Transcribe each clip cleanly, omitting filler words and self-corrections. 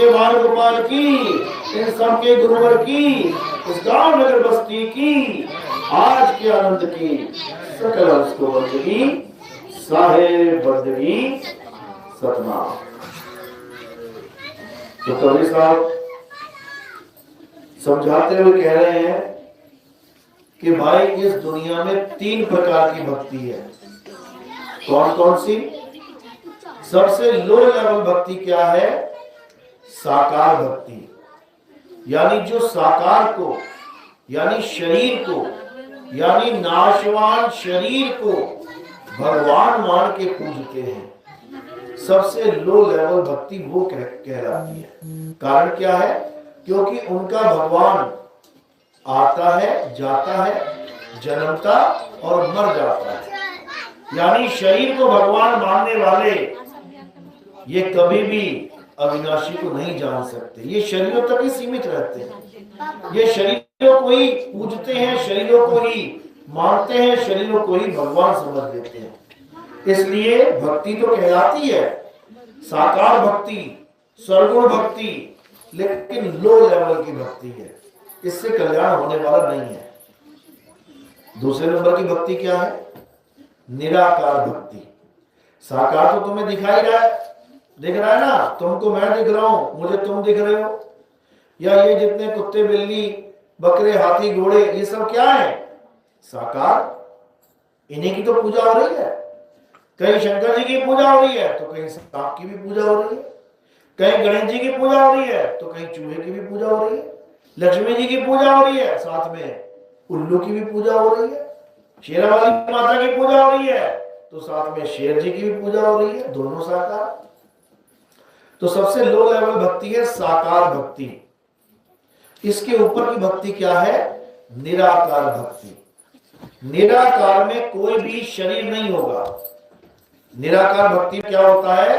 के बाल गोपाल की, इन सब के गुरुवर की, इस गांव नगर बस्ती की, आज के आनंद की सकल उसको बंदगी, साहेब बंदगी सतनाम। तो कवि साहब समझाते हुए कह रहे हैं कि भाई इस दुनिया में 3 प्रकार की भक्ति है। कौन कौन सी? सबसे लो लेवल भक्ति क्या है? साकार भक्ति, यानी जो साकार को, यानी शरीर को, यानी नाशवान शरीर को भगवान मान के पूजते हैं। सबसे लो लेवल भक्ति वो कहलाती है। कारण क्या है? क्योंकि उनका भगवान आता है, जाता है, जन्मता और मर जाता है। यानी शरीर को भगवान मानने वाले ये कभी भी अविनाशी को नहीं जान सकते। ये शरीरों तक ही सीमित रहते हैं। ये शरीरों को ही पूजते हैं, शरीरों को ही मानते हैं, शरीरों को ही भगवान समझ लेते हैं। इसलिए भक्ति तो कहलाती है साकार भक्ति, सर्वगुण भक्ति, लेकिन लो लेवल की भक्ति है। इससे कल्याण होने वाला नहीं है। दूसरे नंबर की भक्ति क्या है? निराकार भक्ति। साकार तो तुम्हें दिखाई रहा है, दिख रहा है ना, तुमको मैं दिख रहा हूं, मुझे तुम दिख रहे हो, या ये जितने कुत्ते बिल्ली बकरे हाथी घोड़े ये सब क्या है? साकार। इन्हीं की तो पूजा हो रही है। कहीं शंकर जी की पूजा हो रही है तो कहीं सांप की भी पूजा हो रही है, कहीं गणेश जी की पूजा हो रही है तो कहीं चूहे की भी पूजा हो रही है, लक्ष्मी जी की पूजा हो रही है, साथ में उल्लू की भी पूजा हो रही है, शेरा वाली माता की पूजा हो रही है तो साथ में शेर जी की भी पूजा हो रही है, दोनों साकार। तो सबसे लो लेवल भक्ति है साकार भक्ति। इसके ऊपर की भक्ति क्या है? निराकार भक्ति। निराकार में कोई भी शरीर नहीं होगा। निराकार भक्ति में क्या होता है?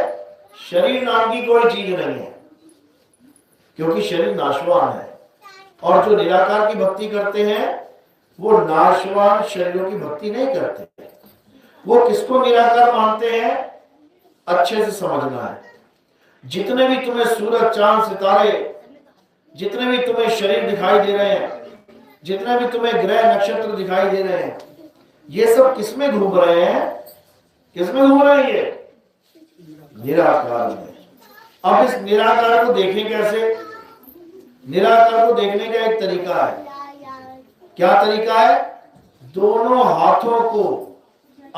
शरीर नाम की कोई चीज नहीं है, क्योंकि शरीर नाशवान है। और जो निराकार की भक्ति करते हैं वो नाशवान शरीरों की भक्ति नहीं करते। वो किसको निराकार मानते हैं? अच्छे से समझना है। जितने भी तुम्हें सूरज चांद सितारे, जितने भी तुम्हें शरीर दिखाई दे रहे हैं, जितने भी तुम्हें ग्रह नक्षत्र दिखाई दे रहे हैं, ये सब किसमें घूम रहे हैं? किसमें घूम रहे हैं? ये निराकार में। अब इस निराकार को देखें कैसे? निराकार को देखने का एक तरीका है। क्या तरीका है? दोनों हाथों को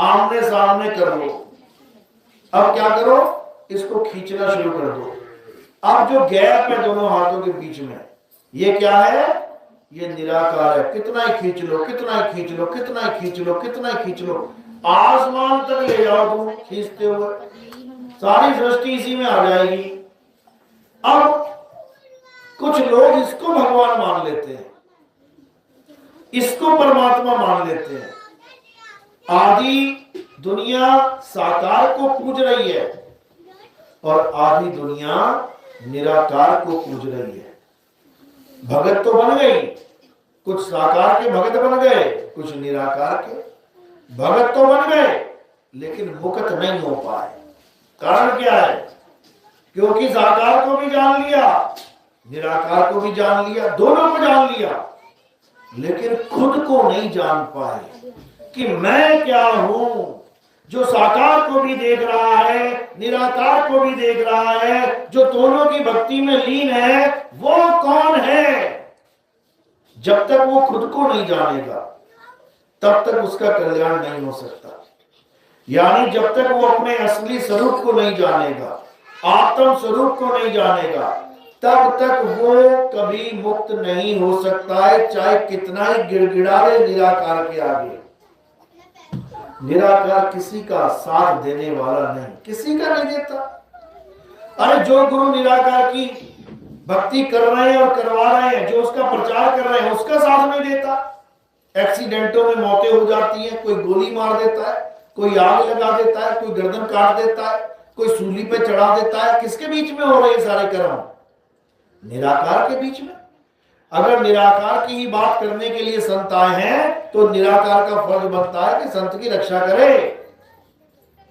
आमने सामने कर लो। अब क्या करो? इसको खींचना शुरू कर दो। अब जो गैप है दोनों हाथों के बीच में, ये क्या है? ये निराकार है। कितना ही खींच लो, कितना ही खींच लो, कितना ही खींच लो, कितना ही खींच लो, आसमान तक ले जाओ तुम खींचते हुए, सारी सृष्टि इसी में आ जाएगी। अब कुछ लोग इसको भगवान मान लेते हैं, इसको परमात्मा मान लेते हैं। आधी दुनिया साकार को पूज रही है और आधी दुनिया निराकार को पूज रही है। भगत तो बन गई, कुछ साकार के भगत बन गए, कुछ निराकार के भगत तो बन गए, लेकिन मुक्त नहीं हो पाए। कारण क्या है? क्योंकि साकार को भी जान लिया, निराकार को भी जान लिया, दोनों को जान लिया, लेकिन खुद को नहीं जान पाए कि मैं क्या हूं। जो साकार को भी देख रहा है, निराकार को भी देख रहा है, जो दोनों की भक्ति में लीन है, वो कौन है? जब तक वो खुद को नहीं जानेगा तब तक उसका कल्याण नहीं हो सकता। यानी जब तक वो अपने असली स्वरूप को नहीं जानेगा, आत्म स्वरूप को नहीं जानेगा, तब तक वो कभी मुक्त नहीं हो सकता है, चाहे कितना ही गिड़गिड़ाए निराकार के आगे। निराकार किसी का साथ देने वाला नहीं, किसी का नहीं देता। अरे जो गुरु निराकार की भक्ति कर रहे हैं और करवा रहे हैं, जो उसका प्रचार कर रहे हैं, उसका साथ नहीं देता। एक्सीडेंटों में मौतें हो जाती हैं, कोई गोली मार देता है, कोई आग लगा देता है, कोई गर्दन काट देता है, कोई सूली पे चढ़ा देता है। किसके बीच में हो रहे हैं सारे कर्म? निराकार के बीच में। अगर निराकार की ही बात करने के लिए संत आए हैं तो निराकार का फर्ज बनता है कि संत की रक्षा करे।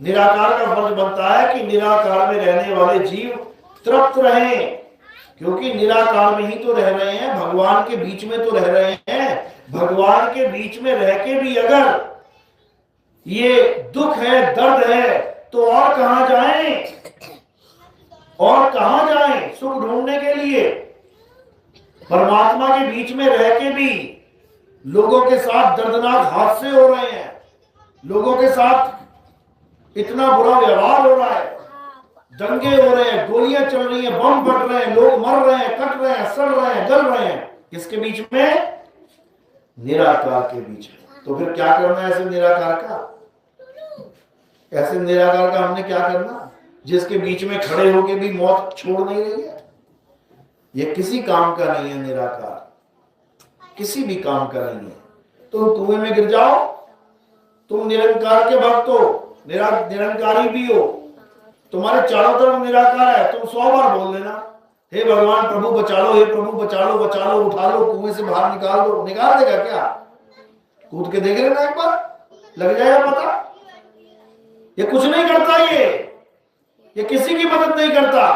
निराकार का फर्ज बनता है कि निराकार में रहने वाले जीव तृप्त रहें, क्योंकि निराकार में ही तो रह रहे हैं, भगवान के बीच में तो रह रहे हैं। भगवान के बीच में रह के भी अगर ये दुख है, दर्द है, तो और कहां जाएं? और कहां जाएं सुख ढूंढने के लिए? परमात्मा के बीच में रह के भी लोगों के साथ दर्दनाक हादसे हो रहे हैं, लोगों के साथ इतना बुरा व्यवहार हो रहा है, दंगे हो रहे हैं, गोलियां चल रही हैं, बम फट रहे हैं, लोग मर रहे हैं, कट रहे हैं, सड़ रहे हैं, गल रहे हैं। किसके बीच में? निराकार के बीच में। तो फिर क्या करना है ऐसे निराकार का? ऐसे निराकार का हमने क्या करना, जिसके बीच में खड़े होके भी मौत छोड़ नहीं रही है? ये किसी काम का नहीं है निराकार, किसी भी काम का नहीं है। तुम कुएं में गिर जाओ, तुम निरंकार के भक्त हो, निरंकारी भी हो, तुम्हारे चारों तरफ निराकार है, तुम 100 बार बोल देना, हे भगवान प्रभु बचा लो, हे प्रभु बचा लो, बचा लो, उठा लो, कुएं से बाहर निकाल दो। निकाल देगा क्या? कूद के देख लेना एक बार, लग जाएगा पता। ये कुछ नहीं करता, ये किसी की मदद नहीं करता।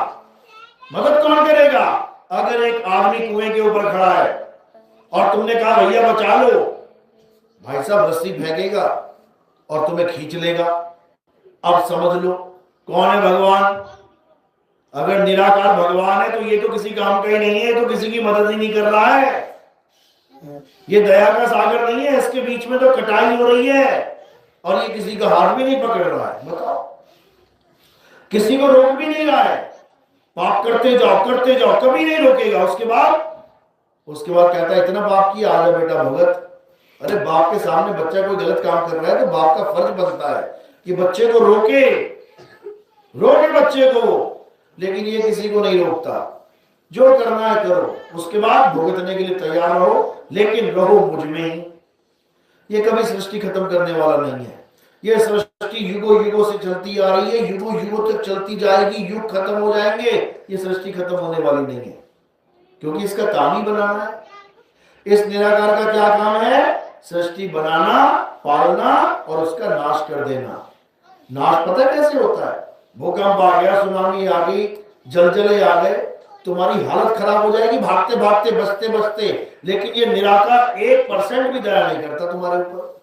मदद कौन करेगा? अगर एक आदमी कुएं के ऊपर खड़ा है और तुमने कहा भैया बचा लो, भाई साहब रस्सी फेंकेगा और तुम्हें खींच लेगा। अब समझ लो कौन है भगवान। अगर निराकार भगवान है तो ये तो किसी काम का ही नहीं है, तो किसी की मदद ही नहीं कर रहा है। ये दया का सागर नहीं है, इसके बीच में तो कटाई हो रही है और ये किसी का हाथ भी नहीं पकड़ रहा है। बताओ, किसी को रोक भी नहीं रहा है। पाप करते जाओ कभी नहीं रोकेगा। उसके बाद कहता है इतना पाप किया, आ जा बेटा भगत। अरे बाप के सामने बच्चा कोई गलत काम कर रहा है तो बाप का फर्ज बनता है कि बच्चे को रोके बच्चे को, लेकिन ये किसी को नहीं रोकता। जो करना है करो, उसके बाद भुगतने के लिए तैयार रहो, लेकिन रहो मुझ में ही। ये कभी सृष्टि खत्म करने वाला नहीं है। ये सृष्टि युगों युगों से चलती आ रही है, युगों युगों तक चलती जाएगी। युग खत्म हो जाएंगे, ये सृष्टि खत्म होने वाली नहीं है, क्योंकि इसका काम ही बनाना है। इस निराकार का क्या काम है? सृष्टि बनाना, पालना और उसका नाश कर देना। नाश पता कैसे होता है? भूकंप आ गया, सुनामी आ गई, जलजले आ गए, तुम्हारी हालत खराब हो जाएगी भागते भागते, बचते बचते। लेकिन ये निराकार 1% भी दया नहीं करता तुम्हारे ऊपर,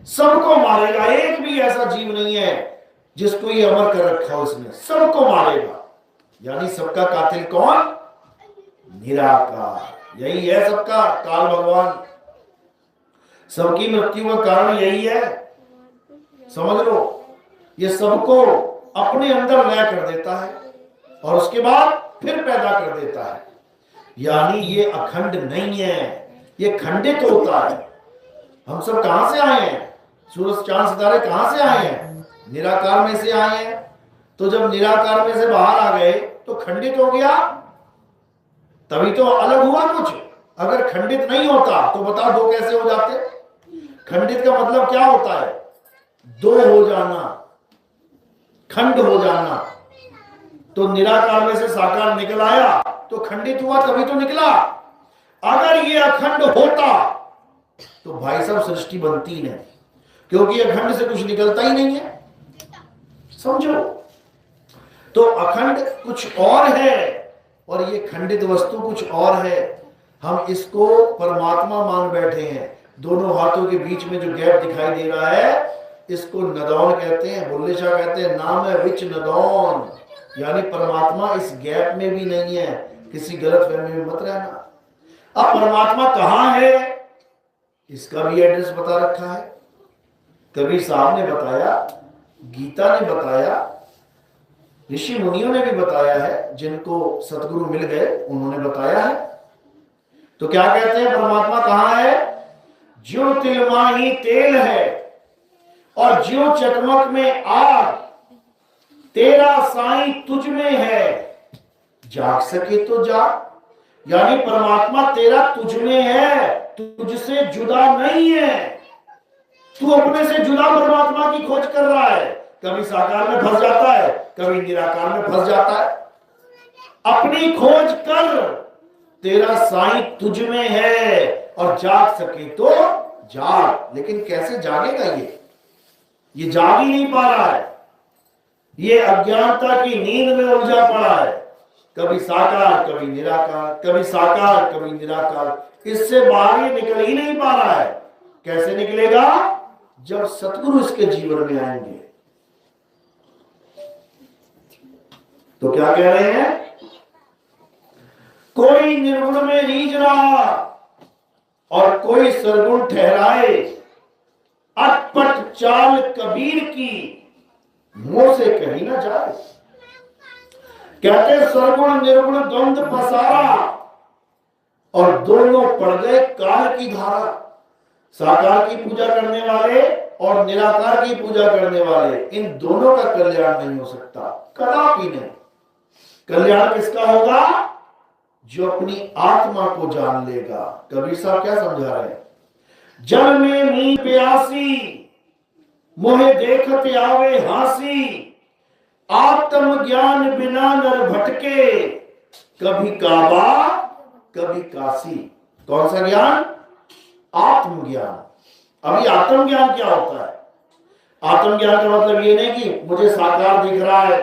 सबको मारेगा। एक भी ऐसा जीव नहीं है जिसको ये अमर कर रखा हो इसने, सबको मारेगा। यानी सबका कातिल कौन? निराकार। यही है सबका काल भगवान। सबकी मृत्यु का कारण यही है, समझ लो। ये सबको अपने अंदर लय कर देता है और उसके बाद फिर पैदा कर देता है। यानी ये अखंड नहीं है, ये खंडित होता है। हम सब कहां से आए हैं? सूरज चांद सितारे कहां से आए हैं? निराकार में से आए हैं। तो जब निराकार में से बाहर आ गए तो खंडित हो गया, तभी तो अलग हुआ कुछ। अगर खंडित नहीं होता तो बताओ दो कैसे हो जाते? खंडित का मतलब क्या होता है? दो हो जाना, खंड हो जाना। तो निराकार में से साकार निकल आया तो खंडित हुआ, तभी तो निकला। अगर ये अखंड होता तो भाई साहब सृष्टि बनती नहीं, क्योंकि अखंड से कुछ निकलता ही नहीं है। समझो, तो अखंड कुछ और है और ये खंडित वस्तु कुछ और है। हम इसको परमात्मा मान बैठे हैं। दोनों हाथों के बीच में जो गैप दिखाई दे रहा है, इसको नदौन कहते हैं। बुल्ले शाह कहते हैं नाम है विच नदौन, यानी परमात्मा इस गैप में भी नहीं है। किसी गलत फहमी में मत रहना। अब परमात्मा कहां है, इसका भी एड्रेस बता रखा है। कबीर साहब ने बताया, गीता ने बताया, ऋषि मुनियों ने भी बताया है, जिनको सतगुरु मिल गए उन्होंने बताया है। तो क्या कहते हैं परमात्मा कहां है? ज्यों तिलमा ही तेल है और ज्यों चकमक में आग, तेरा साईं तुझ में है, जाग सके तो जाग। यानी परमात्मा तेरा तुझ में है, तुझसे जुदा नहीं है। तू अपने से जुदा परमात्मा की खोज कर रहा है। कभी साकार में फंस जाता है, कभी निराकार में फंस जाता है। अपनी खोज कर, तेरा साईं तुझ में है और जाग सके तो जाग। लेकिन कैसे जागेगा ये जाग ही नहीं पा रहा है। ये अज्ञानता की नींद में उलझा पड़ा है। कभी साकार कभी निराकार, कभी साकार कभी निराकार। इससे बाहर ये निकल ही नहीं पा रहा है। कैसे निकलेगा? जब सतगुरु इसके जीवन में आएंगे। तो क्या कह रहे हैं? कोई निर्गुण में रीझ रहा और कोई सरगुण ठहराए, अटपट चाल कबीर की मुंह से कही ना जाए। कहते सरगुण निर्गुण द्वंद्व पसारा और दोनों पड़ गए काल की धारा। साकार की पूजा करने वाले और निराकार की पूजा करने वाले, इन दोनों का कल्याण नहीं हो सकता, कदापि नहीं। कल्याण किसका होगा? जो अपनी आत्मा को जान लेगा। कबीर साहब क्या समझा रहे हैं? जल में नींद प्यासी, मोहे देखत आवे हासी, आत्म ज्ञान बिना नर भटके, कभी काबा कभी काशी। कौन सा ज्ञान? आत्मज्ञान। अभी आत्मज्ञान क्या होता है? आत्मज्ञान का मतलब ये नहीं कि मुझे साकार दिख रहा है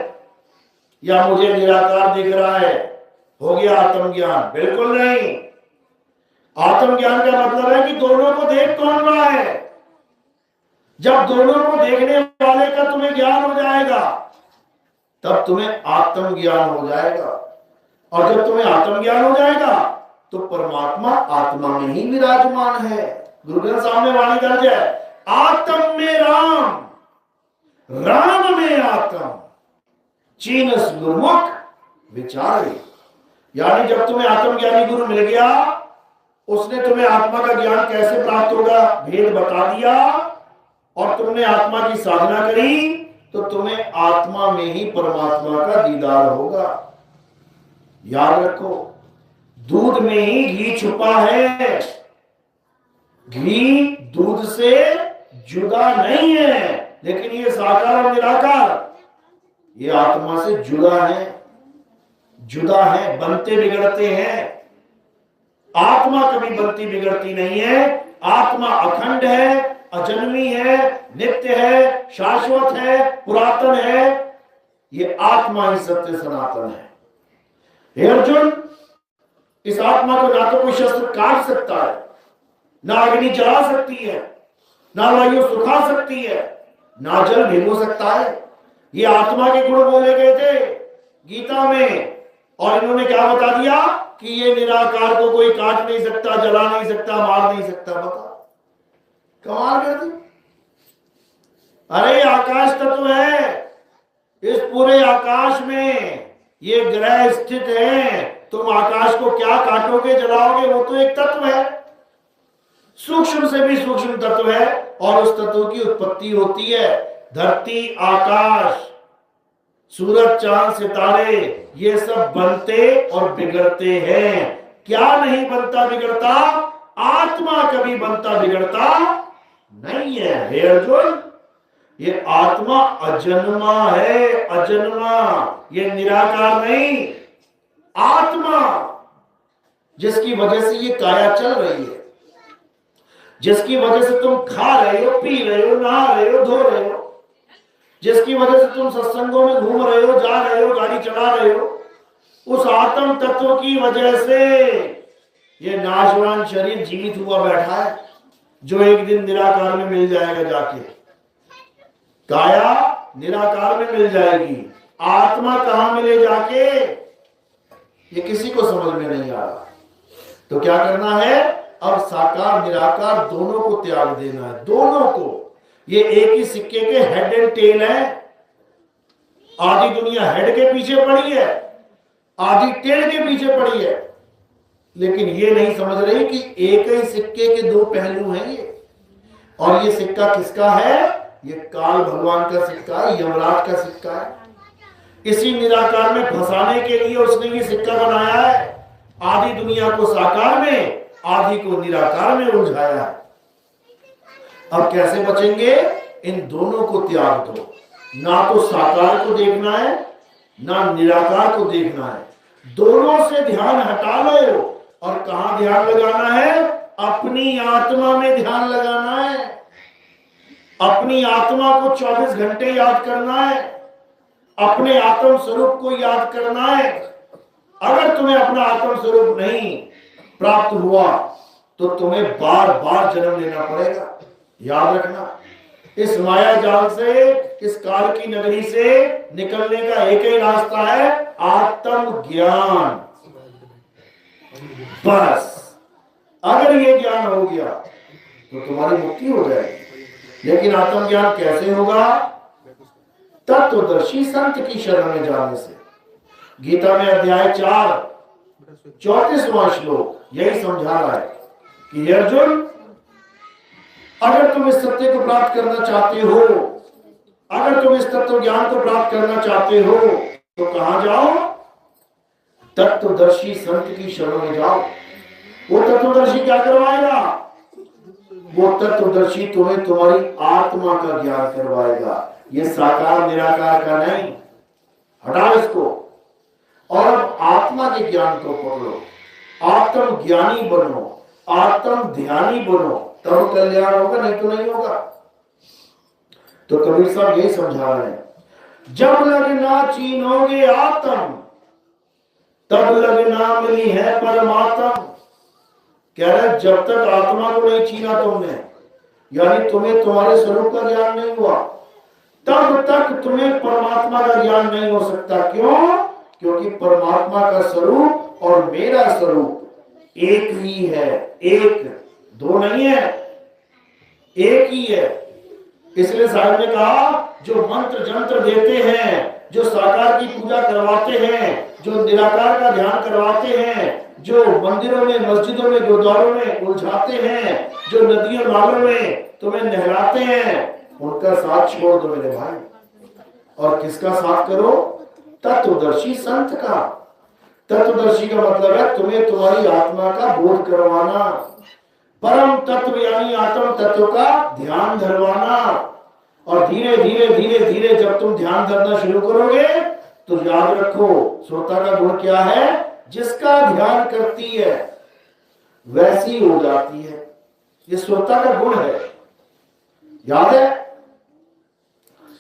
या मुझे निराकार दिख रहा है, हो गया आत्मज्ञान। बिल्कुल नहीं। आत्मज्ञान का मतलब है कि दोनों को देख कौन रहा है। जब दोनों को देखने वाले का तुम्हें ज्ञान हो जाएगा, तब तुम्हें आत्मज्ञान हो जाएगा। और जब तुम्हें आत्मज्ञान हो जाएगा तो परमात्मा आत्मा में ही विराजमान है। गुरु ग्रंथ साहब में वाणी दर्ज है, आत्म में राम, राम में आत्म, चीनस गुरुमुख विचारे। यानी जब तुम्हें आत्मज्ञानी गुरु मिल गया, उसने तुम्हें आत्मा का ज्ञान कैसे प्राप्त होगा भेद बता दिया, और तुमने आत्मा की साधना करी, तो तुम्हें आत्मा में ही परमात्मा का दीदार होगा। याद रखो, दूध में ही घी छुपा है। घी दूध से जुदा नहीं है, लेकिन ये साकार और निराकार ये आत्मा से जुदा है, जुदा है, बनते बिगड़ते हैं। आत्मा कभी बनती बिगड़ती नहीं है। आत्मा अखंड है, अजन्मी है, नित्य है, शाश्वत है, पुरातन है। ये आत्मा ही सत्य सनातन है। हे अर्जुन, इस आत्मा को ना तो कोई शस्त्र काट सकता है, ना अग्नि जला सकती है, ना वायु सुखा सकती है, ना जल भिगो सकता है। ये आत्मा के गुण बोले गए थे गीता में, और इन्होंने क्या बता दिया कि ये निराकार को कोई काट नहीं सकता, जला नहीं सकता, मार नहीं सकता। बता, कमाल कर दी। अरे आकाश तत्व है, इस पूरे आकाश में ये ग्रह स्थित है। तुम आकाश को क्या काटोगे, जलाओगे? वो तो एक तत्व है, सूक्ष्म से भी सूक्ष्म तत्व है, और उस तत्व की उत्पत्ति होती है। धरती, आकाश, सूरज, चांद, सितारे, ये सब बनते और बिगड़ते हैं। क्या नहीं बनता बिगड़ता? आत्मा कभी बनता बिगड़ता नहीं है। हे अर्जुन, ये आत्मा अजन्मा है, अजन्मा। ये निराकार नहीं, आत्मा, जिसकी वजह से ये काया चल रही है, जिसकी वजह से तुम खा रहे हो, पी रहे हो, नहा रहे हो, धो रहे हो, जिसकी वजह से तुम सत्संगों में घूम रहे हो, जा रहे हो, गाड़ी चला रहे हो, उस आत्म तत्व की वजह से ये नाशवान शरीर जीवित हुआ बैठा है, जो एक दिन निराकार में मिल जाएगा जाके। काया निराकार में मिल जाएगी, आत्मा कहां मिले जाके, ये किसी को समझ में नहीं आ रहा। तो क्या करना है? अब साकार निराकार दोनों को त्याग देना है, दोनों को। ये एक ही सिक्के के हेड एंड टेल है। आधी दुनिया हेड के पीछे पड़ी है, आधी टेल के पीछे पड़ी है, लेकिन ये नहीं समझ रही कि एक ही सिक्के के दो पहलू हैं ये। और ये सिक्का किसका है? ये काल भगवान का सिक्का है, यमराज का सिक्का है। इसी निराकार में फंसाने के लिए उसने ये सिक्का बनाया है। आधी दुनिया को साकार में, आधी को निराकार में उलझाया है। अब कैसे बचेंगे? इन दोनों को त्याग दो। ना तो साकार को देखना है, ना निराकार को देखना है। दोनों से ध्यान हटा लो, और कहां ध्यान लगाना है? अपनी आत्मा में ध्यान लगाना है। अपनी आत्मा को 24 घंटे याद करना है, अपने आत्म स्वरूप को याद करना है। अगर तुम्हें अपना आत्म स्वरूप नहीं प्राप्त हुआ तो तुम्हें बार बार जन्म लेना पड़ेगा। याद रखना, इस माया जाल से, इस काल की नगरी से निकलने का एक ही रास्ता है, आत्म ज्ञान। बस अगर ये ज्ञान हो गया तो तुम्हारी मुक्ति हो जाएगी। लेकिन आत्म ज्ञान कैसे होगा? तत्वदर्शी संत की शरण में जाने से। गीता में अध्याय 4 34वां श्लोक यही समझा रहा है कि अर्जुन, अगर तुम इस सत्य को प्राप्त करना चाहते हो, अगर तुम इस तत्व ज्ञान को प्राप्त करना चाहते हो तो कहां जाओ? तत्वदर्शी संत की शरण में जाओ। वो तत्वदर्शी क्या करवाएगा? वो तत्वदर्शी तुम्हें तुम्हारी आत्मा का ज्ञान करवाएगा। ये साकार निराकार का नहीं, हटाओ इसको और अब आत्मा के ज्ञान को पकड़ो। आत्म ज्ञानी बनो, आत्म ध्यानी बनो, तब कल्याण होगा, नहीं तो नहीं होगा। तो कबीर साहब यही समझा रहे हैं, जब लगना चीनोगे आत्म तब लगना मिली है परमात्म। कह रहे जब तक आत्मा को नहीं छीना तुमने, यानी तुम्हें तुम्हारे स्वरूप का ज्ञान नहीं हुआ, तब तक तुम्हें परमात्मा का ज्ञान नहीं हो सकता। क्यों? क्योंकि परमात्मा का स्वरूप और मेरा स्वरूप एक ही है, एक, दो नहीं है, एक ही है। इसलिए साहब ने कहा, जो मंत्र जंत्र देते हैं, जो साकार की पूजा करवाते हैं, जो निराकार का ध्यान करवाते हैं, जो मंदिरों में, मस्जिदों में, गुरुद्वारों में उलझाते हैं, जो नदियों नालों में तुम्हें नहलाते हैं, उनका साथ छोड़ दो मेरे भाई, और किसका साथ करो? तत्वदर्शी संत का। तत्वदर्शी का मतलब है तुम्हें तुम्हारी आत्मा का बोध करवाना, परम तत्व यानी आत्म तत्व का ध्यान धरवाना। और धीरे धीरे धीरे धीरे जब तुम ध्यान धरना शुरू करोगे तो याद रखो, श्रोता का गुण क्या है? जिसका ध्यान करती है वैसी हो जाती है। ये श्रोता का गुण है। याद है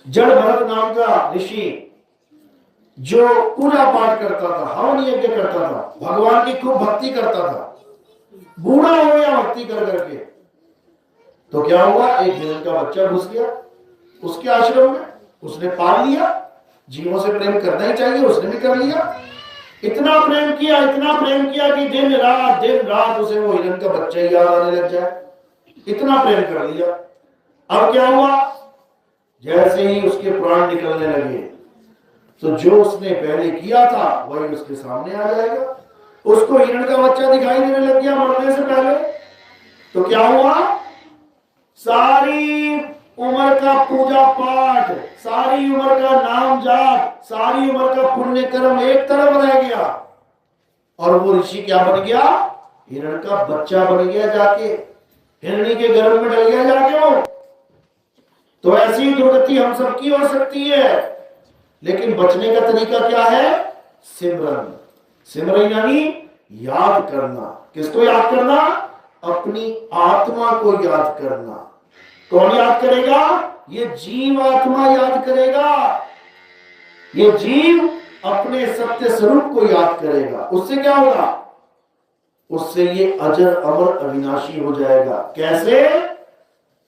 जड़ भरत नाम का ऋषि जो पूजा पाठ करता था, हवन यज्ञ करता था, भगवान की खूब भक्ति करता था, बूढ़ा हो गया भक्ति कर करके, तो क्या हुआ? एक हिरण का बच्चा घुस गया उसके आश्रम में, उसने पाल लिया। जीवों से प्रेम करना ही चाहिए, उसने भी कर लिया। इतना प्रेम किया, इतना प्रेम किया कि दिन रात उसे वो हिरण का बच्चा ही याद आने लग जाए। इतना प्रेम कर लिया। अब क्या हुआ? जैसे ही उसके प्राण निकलने लगे तो जो उसने पहले किया था वही उसके सामने आ जाएगा। उसको हिरण का बच्चा दिखाई देने लग गया मरने से पहले। तो क्या हुआ? सारी उम्र का पूजा पाठ, सारी उम्र का नाम जाप, सारी उम्र का पुण्य कर्म एक तरफ रह गया और वो ऋषि क्या बन गया? हिरण का बच्चा बन गया, जाके हिरणी के गर्भ में डल गया जाके वो। तो ऐसी दुर्गति हम सबकी हो सकती है, लेकिन बचने का तरीका क्या है? सिमरन। सिमरन यानी याद करना। किसको याद करना? अपनी आत्मा को याद करना। कौन याद करेगा? ये जीव आत्मा याद करेगा। ये जीव अपने सत्य स्वरूप को याद करेगा। उससे क्या होगा? उससे ये अजर अमर अविनाशी हो जाएगा। कैसे?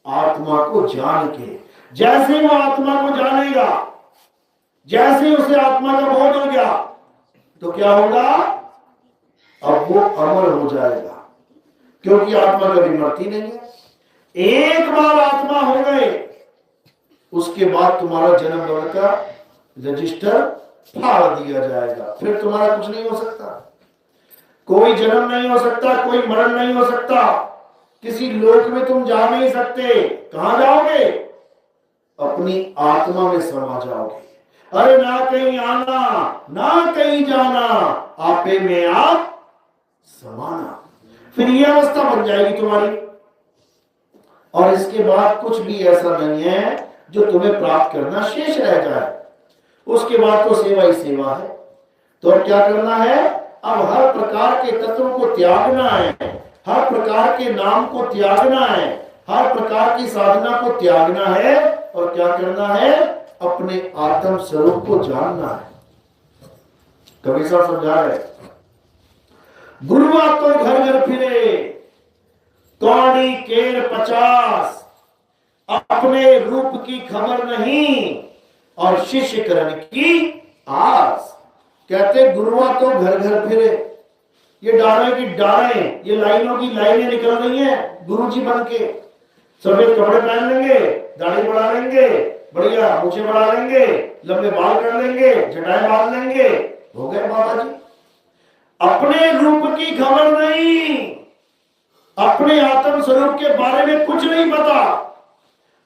आत्मा को जान के। जैसे वो आत्मा को जानेगा, जैसे उसे आत्मा का बोध हो गया, तो क्या होगा? अब वो अमर हो जाएगा, क्योंकि आत्मा कभी मरती नहीं है। एक बार आत्मा हो गए उसके बाद तुम्हारा जन्म मरण का रजिस्टर फाड़ दिया जाएगा। फिर तुम्हारा कुछ नहीं हो सकता। कोई जन्म नहीं हो सकता, कोई मरण नहीं हो सकता, किसी लोक में तुम जा नहीं सकते। कहां जाओगे? अपनी आत्मा में समा जाओगे। अरे ना कहीं आना ना कहीं जाना, आपे में आप समाना। फिर यह अवस्था बन जाएगी तुम्हारी। और इसके बाद कुछ भी ऐसा नहीं है जो तुम्हें प्राप्त करना शेष रह जाए। उसके बाद तो सेवा ही सेवा है। तो अब क्या करना है? अब हर प्रकार के तत्वों को त्यागना है, हर प्रकार के नाम को त्यागना है, हर प्रकार की साधना को त्यागना है। और क्या करना है? अपने आत्म स्वरूप को जानना है। कबीर साहब समझा रहे, गुरुआ तो घर घर फिरे, कौड़ी केर 50, अपने रूप की खबर नहीं और शिष्य करण की आस। कहते गुरुआ तो घर घर फिरे, ये डारे की डारे, ये लाइनों की लाइनें निकल रही हैं गुरुजी बन के। सफेद कपड़े पहन लेंगे, दाढ़ी बढ़ा लेंगे, बढ़िया मूछें बढ़ा लेंगे, लंबे बाल कर लेंगे, जटाएं बांध लेंगे, हो गए बाबा जी। अपने रूप की खबर नहीं, अपने आत्म स्वरूप के बारे में कुछ नहीं पता,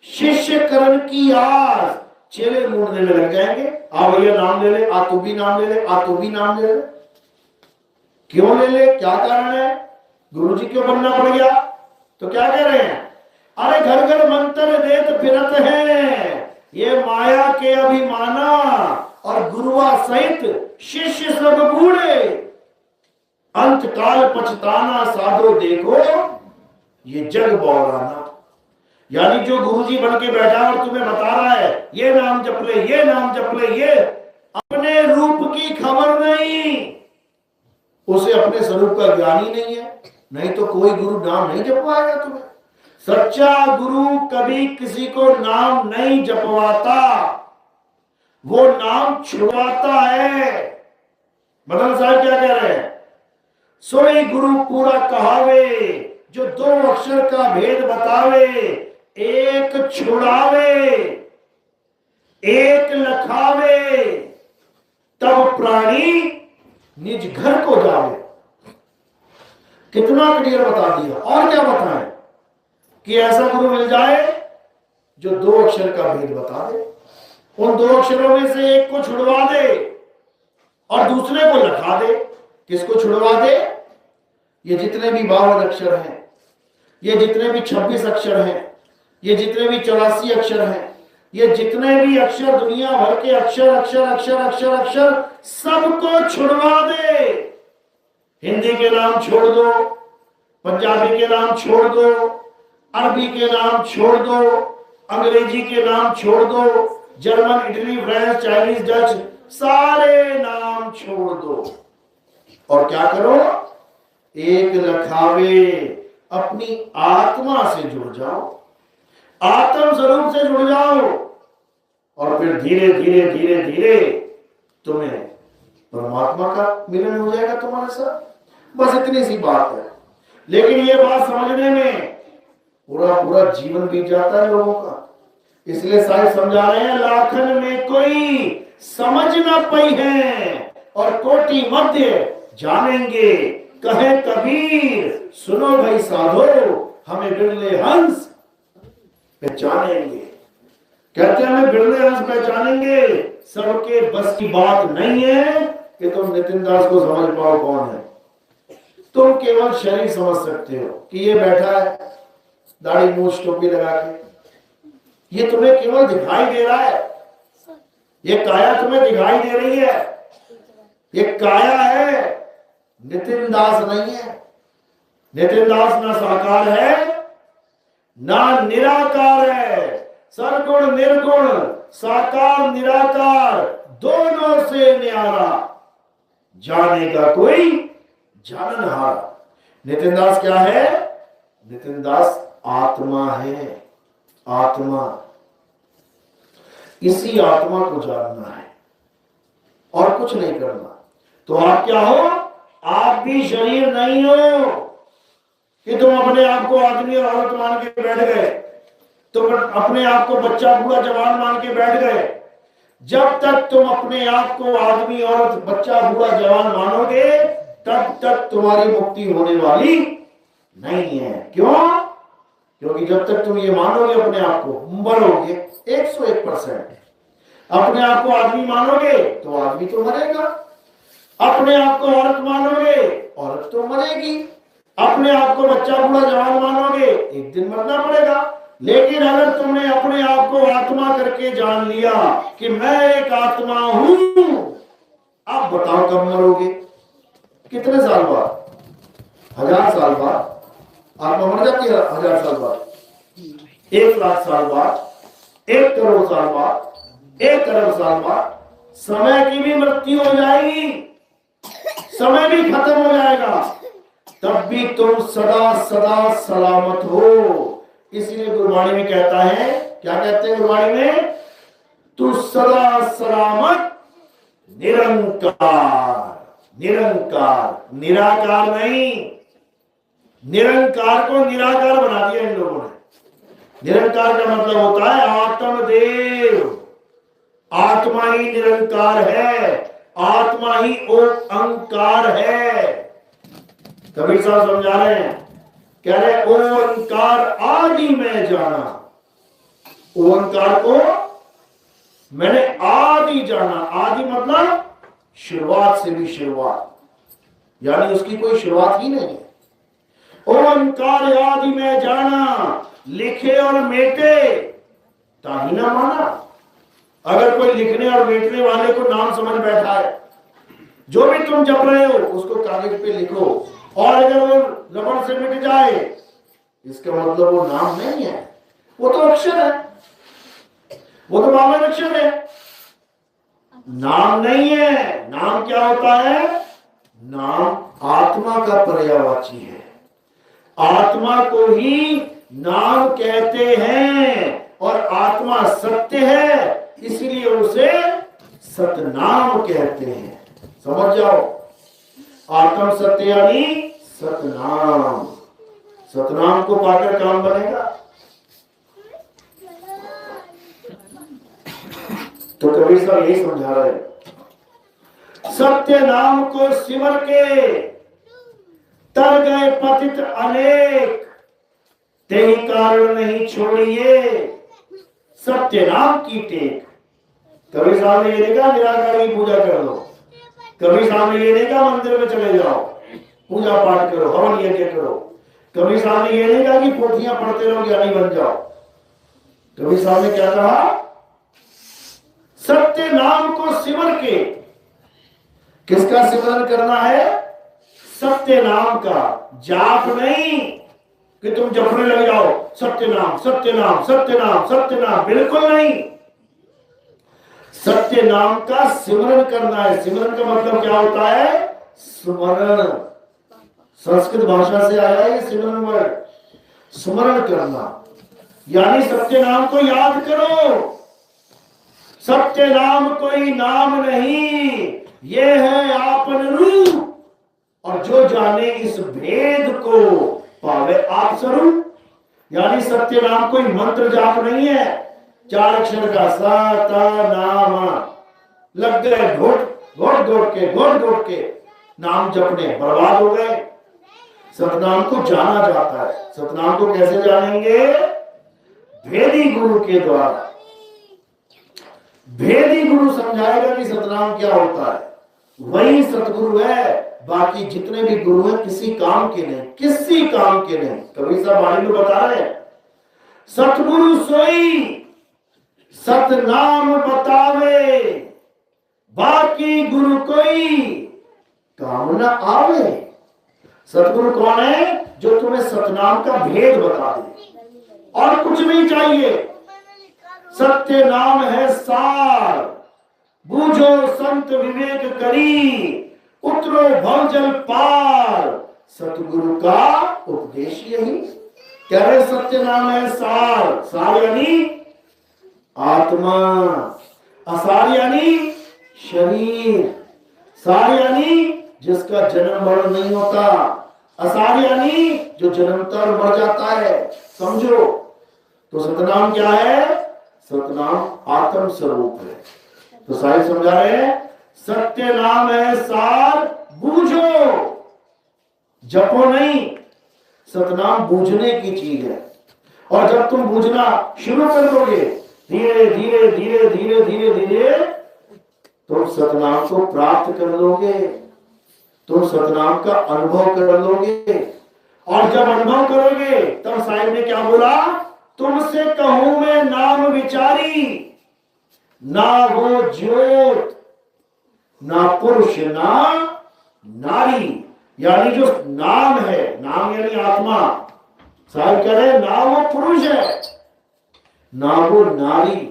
शिष्य करण की आस, चेले ढूंढने में लग जाएंगे। आ भैया नाम ले ले, आ तू भी नाम ले ले, आ तू भी नाम ले ले। क्यों ले ले, क्या कारण है? गुरुजी क्यों बनना पड़ गया? तो क्या कह रहे हैं? अरे घर घर मंत्र देत फिरत है, ये माया के अभिमाना और गुरुआ सहित शिष्य सब बूढ़े, अंत काल पछताना साधो देखो ये जग बौराना। यानी जो गुरुजी बन के बैठा और तुम्हें बता रहा है ये नाम जप ले, ये नाम जप ले, ये अपने रूप की खबर नहीं, उसे अपने स्वरूप का ज्ञान ही नहीं है। नहीं तो कोई गुरु नाम नहीं जपवाएगा तुम्हें। सच्चा गुरु कभी किसी को नाम नहीं जपवाता, वो नाम छुड़वाता है। मदन साहब क्या कह रहे हैं? सोई गुरु पूरा कहावे, जो 2 अक्षर का भेद बतावे, एक छुड़ावे एक लखावे, तब प्राणी निज घर को जावे। कितना क्लियर बता दिया। और क्या बताएं कि ऐसा गुरु मिल जाए जो 2 अक्षर का भेद बता दे, उन 2 अक्षरों में से एक को छुड़वा दे और दूसरे को लखा दे। किसको छुड़वा दे? ये जितने भी 52 अक्षर हैं, ये जितने भी 26 अक्षर हैं, ये जितने भी 84 अक्षर हैं, ये जितने भी अक्षर दुनिया भर के अक्षर अक्षर अक्षर अक्षर अक्षर सबको छुड़वा दे। हिंदी के नाम छोड़ दो, पंजाबी के नाम छोड़ दो, अरबी के नाम छोड़ दो, अंग्रेजी के नाम छोड़ दो, German, Italy, France, Chinese, Dutch, सारे नाम छोड़ दो और क्या करो? एक लखावे, अपनी आत्मा से जुड़ जाओ, आत्म स्वरूप से जुड़ जाओ और फिर धीरे धीरे धीरे धीरे तुम्हें परमात्मा का मिलन हो जाएगा तुम्हारे साथ। बस इतनी सी बात है। लेकिन ये बात समझने में पूरा पूरा जीवन बीत जाता है लोगों का। इसलिए साहिब समझा रहे हैं, लाखन में कोई समझ ना पाई है और कोटि मध्य जानेंगे, कहे कबीर सुनो भाई साधो, हमें बिरले हंस पहचानेंगे। कहते हैं हमें बिरले हंस पहचानेंगे। सबके बस की बात नहीं है कि तुम नितिन दास को समझ पाओ कौन है। तुम केवल शरीर समझ सकते हो कि ये बैठा है दाढ़ी मूछ टोपी लगा के, ये तुम्हें केवल दिखाई दे रहा है। ये काया तुम्हें दिखाई दे रही है, ये काया है, नितिन दास नहीं है। नितिन दास ना साकार है ना निराकार है। सरगुण निर्गुण, साकार निराकार, दोनों से न्यारा, जानेगा कोई जाननहारा। नितिन दास क्या है? नितिन दास आत्मा है। आत्मा, इसी आत्मा को जानना है और कुछ नहीं करना। तो आप क्या हो? आप भी शरीर नहीं हो कि तुम अपने आप को आदमी और औरत मान के बैठ गए, तुम अपने आप को बच्चा बूढ़ा जवान मान के बैठ गए। जब तक तुम अपने आप को आदमी औरत बच्चा बूढ़ा जवान मानोगे तब तक तुम्हारी मुक्ति होने वाली नहीं है। क्यों? क्योंकि जब तक तुम ये मानोगे अपने आप को, मरोगे 101%। अपने आप को आदमी मानोगे तो आदमी तो मरेगा, अपने आप को औरत मानोगे औरत तो मरेगी, अपने आप को बच्चा बूढ़ा जवान मानोगे एक दिन मरना पड़ेगा। लेकिन अगर तुमने अपने आप को आत्मा करके जान लिया कि मैं एक आत्मा हूं, अब बताओ कब मरोगे? कितने साल बाद? 1000 साल बाद आत्मा मर जाती है। 1000 साल बाद, 1 लाख साल बाद, 1 करोड़ साल बाद, 1 अरब साल बाद समय की भी मृत्यु हो जाएगी, समय भी खत्म हो जाएगा। तब भी तुम सदा सदा सलामत हो। इसलिए गुरबाणी में कहता है, क्या कहते हैं गुरबाणी में? तू सदा सलामत निरंकार। निरंकार, निराकार नहीं। निरंकार को निराकार बना दिया इन लोगों ने। निरंकार का मतलब होता है आत्मदेव। आत्मा ही निरंकार है, आत्मा ही ओंकार है। कबीर साहब समझा रहे हैं, कह रहे ओंकार आदि में जाना। ओंकार को मैंने आदि जाना। आदि मतलब शुरुआत से भी शुरुआत, यानी उसकी कोई शुरुआत ही नहीं है। ओंकार आदि में जाना, लिखे और मेटे ताही ना माना। अगर कोई लिखने और मेटने वाले को नाम समझ बैठा है, जो भी तुम जप रहे हो उसको कागज पे लिखो, और अगर वो रबड़ से मिट जाए, इसका मतलब वो नाम नहीं है, वो तो अक्षर है, वो तो वामन अक्षर है, नाम नहीं है। नाम क्या होता है? नाम आत्मा का पर्यायवाची है। आत्मा को ही नाम कहते हैं, और आत्मा सत्य है, इसीलिए उसे सतनाम कहते हैं। समझ जाओ, आत्म सत्य यानी सतनाम। सतनाम को पाकर काम बनेगा। तो कबीर साहब यही समझा रहे हैं, सत्य नाम को सिमर के तर गए पतित अनेक, तेहि कारण नहीं छोड़िए सत्य नाम की टेक। कबीर साहब ने ये नहीं कहा निराकार की पूजा कर लो। कबीर साहब ने ये नहीं कहा मंदिर में चले जाओ, पूजा पाठ करो, हवन यज्ञ करो। कबीर साहब ने ये नहीं कहा कि पोथियां पढ़ते रहो, ज्ञानी बन जाओ। कबीर साहब ने क्या कहा? सत्य नाम को सिमर के। किसका सिमरन करना है? सत्य नाम का। जाप नहीं कि तुम जपने लग जाओ सत्य नाम सत्य नाम सत्य नाम सत्य नाम, बिल्कुल नहीं। सत्य नाम का सिमरन करना है। सिमरन का मतलब क्या होता है? स्मरण। संस्कृत भाषा से आया है सिमरन वर्ड, स्मरण करना, यानी सत्य नाम को याद करो। सत्य नाम कोई नाम नहीं, ये है आपन रूप, और जो जाने इस भेद को पावे आप स्वरूप। यानी सत्य नाम कोई मंत्र जाप नहीं है, 4 अक्षर का सा ता नाम। लग गए घोट के नाम जपने, बर्बाद हो गए। सतनाम को जाना जाता है। सतनाम को कैसे जानेंगे? भेदी गुरु के द्वारा। भेदी गुरु समझाएगा कि सतनाम क्या होता है, वही सतगुरु है। बाकी जितने भी गुरु हैं किसी काम के नहीं, किसी काम के नहीं। कबीर साहब वाणी में बता रहे हैं, सतगुरु सोई सतनाम बतावे, बाकी गुरु कोई काम न आवे। सतगुरु कौन है? जो तुम्हें सतनाम का भेद बता दे, और कुछ नहीं चाहिए। सत्य नाम है सार, बूझो संत विवेक करी, उतरो भवजल पार। सतगुरु का उपदेश यही। कह रहे सत्य नाम है सार। सार यानी आत्मा, असार यानी शरीर, सार यानी जिसका जन्म मरण नहीं होता, असार यानी जो जन्मता और मर जाता है। समझो, तो सतनाम क्या है? सतनाम आत्म स्वरूप है। तो साहिब समझा रहे हैं, सत्य नाम है सार, बूझो, जपो नहीं। सतनाम बूझने की चीज है, और जब तुम बूझना शुरू कर दोगे धीरे धीरे धीरे धीरे धीरे धीरे, तुम सतनाम को प्राप्त कर लोगे, तुम सतनाम का अनुभव कर लोगे। और जब अनुभव करोगे तब साहिब ने क्या बोला? तुमसे कहूं मैं नाम विचारी, ना वो ज्योत ना पुरुष ना नारी। यानी जो नाम है, नाम यानी आत्मा, साहिब कह रहे ना वो पुरुष है, ना वो नारी,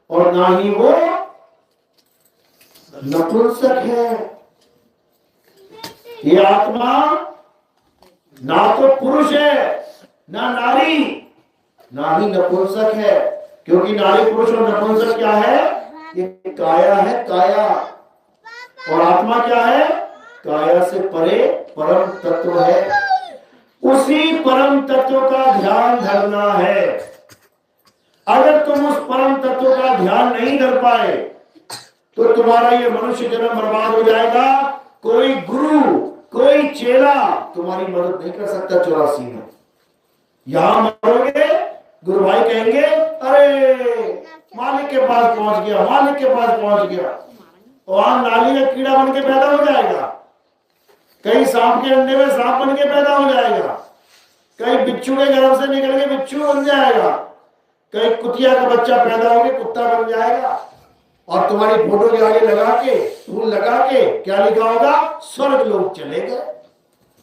और ना ही वो नपुंसक है। ये आत्मा ना तो पुरुष है ना नारी, ना ही नपुंसक है, क्योंकि नारी पुरुष और नपुंसक क्या है? ये काया है, काया। और आत्मा क्या है? काया से परे परम तत्व है। उसी परम तत्व का ध्यान धरना है। अगर तुम उस परम तत्व का ध्यान नहीं धर पाए तो तुम्हारा ये मनुष्य जन्म बर्बाद हो जाएगा। कोई गुरु, कोई चेला तुम्हारी मदद नहीं कर सकता 84 में। यहां मरोगे, गुरु भाई कहेंगे अरे मालिक के पास पहुंच गया, मालिक के पास पहुंच गया। वहां नाली का कीड़ा बन के पैदा हो जाएगा, कहीं सांप के अंडे में सांप बन के पैदा हो जाएगा, कहीं बिच्छू के गर्भ से निकल के बिच्छू बन जाएगा, कहीं कुतिया का बच्चा पैदा होकर कुत्ता बन जाएगा। और तुम्हारी फोटो के आगे लगा के, फूल लगा के क्या लिखा होगा? स्वर्ग लोग चले गए,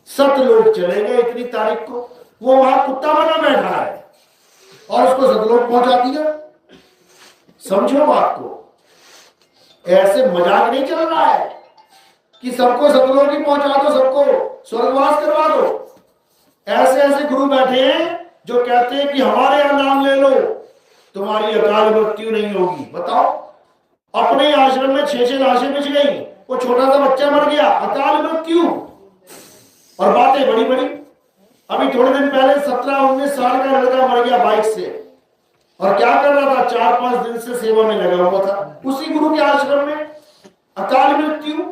सतलोक चले गए। इतनी तारीख को वो वहां कुत्ता बना बैठा है और उसको सतलोक पहुंचा दिया। समझो बात को, ऐसे मजाक नहीं चल रहा है कि सबको सतलोक ही पहुंचा दो, सबको स्वर्गवास करवा दो। ऐसे ऐसे गुरु बैठे हैं जो कहते हैं कि हमारे यहां नाम ले लो, तुम्हारी अकाल मृत्यु नहीं होगी। बताओ, अपने आश्रम में 6-6 लाशें बिछ गई, वो छोटा सा बच्चा मर गया, अकाल मृत्यु। और बातें बड़ी बड़ी। अभी थोड़े दिन पहले 17-19 साल का लड़का मर गया बाइक से, और क्या कर रहा था? 4-5 दिन से सेवा में लगा हुआ था उसी गुरु के आश्रम में। अकाल मृत्यु।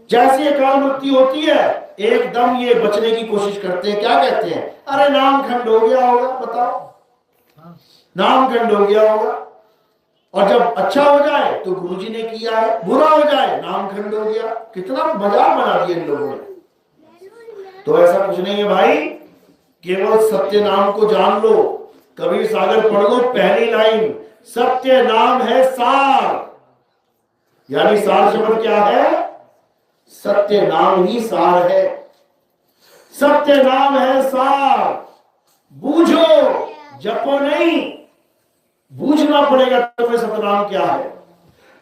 जैसी अकाल मृत्यु होती है एकदम ये बचने की कोशिश करते हैं। क्या कहते हैं? अरे नाम खंड हो गया होगा। बताओ, नाम खंड हो गया होगा। और जब अच्छा हो जाए तो गुरुजी ने किया है, बुरा हो जाए नाम खंड हो गया। कितना मजाक बना दिया इन लोगों ने। तो ऐसा कुछ नहीं है भाई, केवल सत्य नाम को जान लो। कबीर सागर पढ़ लो, पहली लाइन, सत्य नाम है सार। यानी सार शब्द क्या है? सत्य नाम ही सार है। सत्य नाम है सार। बूझो, जपो नहीं, बूझना पड़ेगा तुम्हें सतनाम क्या है।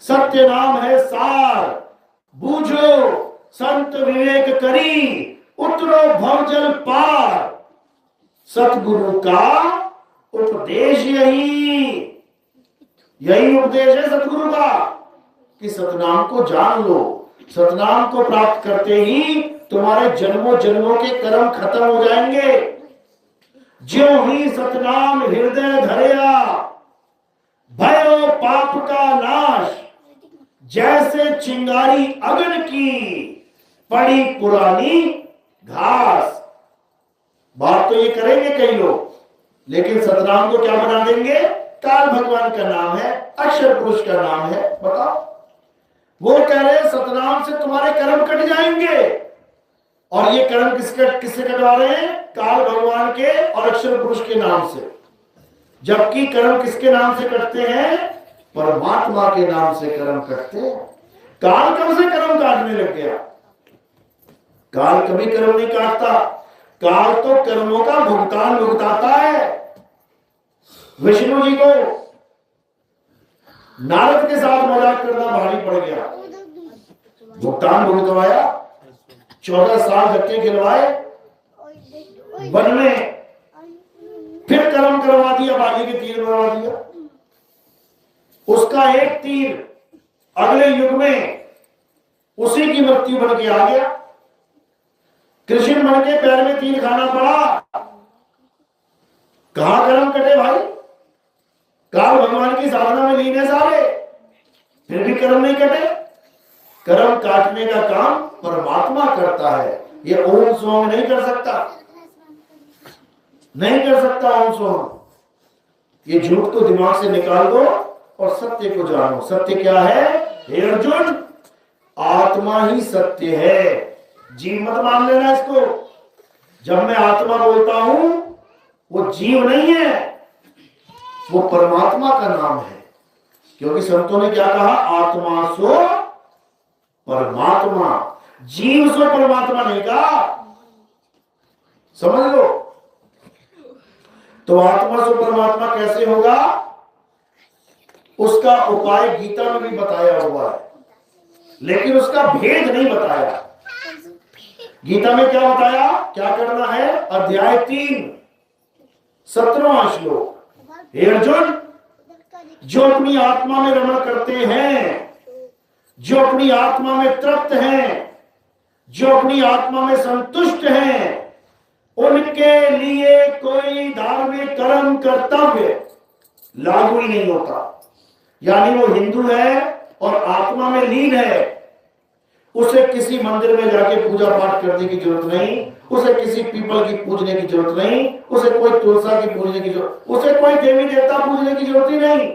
सत्य नाम है सार, बूझो संत विवेक करी, उतरो भवजल पार। सतगुरु का उपदेश यही उपदेश है सतगुरु का कि सतनाम को जान लो। सतनाम को प्राप्त करते ही तुम्हारे जन्मों जन्मों के कर्म खत्म हो जाएंगे। ज्यों ही सतनाम हृदय धरेया, भयो पाप का नाश। जैसे चिंगारी अग्नि की, पड़ी पुरानी घास। बात तो ये करेंगे कई लोग, लेकिन सतनाम को क्या बना देंगे? काल भगवान का नाम है, अक्षर पुरुष का नाम है। बताओ, वो कह रहे हैं सतनाम से तुम्हारे कर्म कट जाएंगे। और ये कर्म किससे कटवा रहे हैं? काल भगवान के और अक्षर पुरुष के नाम से। जबकि कर्म किसके नाम से कटते हैं? परमात्मा के नाम से कर्म कटते हैं। काल कब से कर्म काटने लग गया? काल कभी कर्म नहीं काटता। काल तो कर्मों का भुगतान भुगताता है। विष्णु जी को नारद के साथ मजाक करना भारी पड़ गया, भुगतान भुगतवाया, 14 साल धक्के खिलवाए वन में, फिर कर्म करवा दिया, बागी के तीर मरवा दिया। उसका एक तीर अगले युग में उसी की मृत्यु बन के आ गया। कृष्ण बन के पैर में तीर खाना पड़ा। कहां कर्म कटे भाई? काल भगवान की साधना में लीन है सारे, फिर भी कर्म नहीं कटे। कर्म काटने का काम परमात्मा करता है। ये ओम सोम नहीं कर सकता, नहीं कर सकता ओम सोम। ये झूठ को दिमाग से निकाल दो और सत्य को जानो। सत्य क्या है? हे अर्जुन, आत्मा ही सत्य है। जीव मत मान लेना इसको। जब मैं आत्मा बोलता हूं, वो जीव नहीं है, वो परमात्मा का नाम है। क्योंकि संतों ने क्या कहा? आत्मा सो परमात्मा, जीव सो परमात्मा नहीं कहा। समझ लो। तो आत्मा सो परमात्मा कैसे होगा? उसका उपाय गीता में भी बताया हुआ है, लेकिन उसका भेद नहीं बताया। गीता में क्या बताया, क्या करना है? अध्याय 3 17वां श्लोक, हे अर्जुन, जो अपनी आत्मा में रमण करते हैं, जो अपनी आत्मा में तृप्त हैं, जो अपनी आत्मा में संतुष्ट हैं, उनके लिए कोई धार्मिक कर्म कर्तव्य लागू ही नहीं होता। यानी वो हिंदू है और आत्मा में लीन है, उसे किसी मंदिर में जाके पूजा पाठ करने की जरूरत नहीं, उसे किसी पीपल की पूजने की जरूरत नहीं, उसे कोई तुलसा की पूजने की जरूरत, उसे कोई देवी देवता पूजने की जरूरत ही नहीं।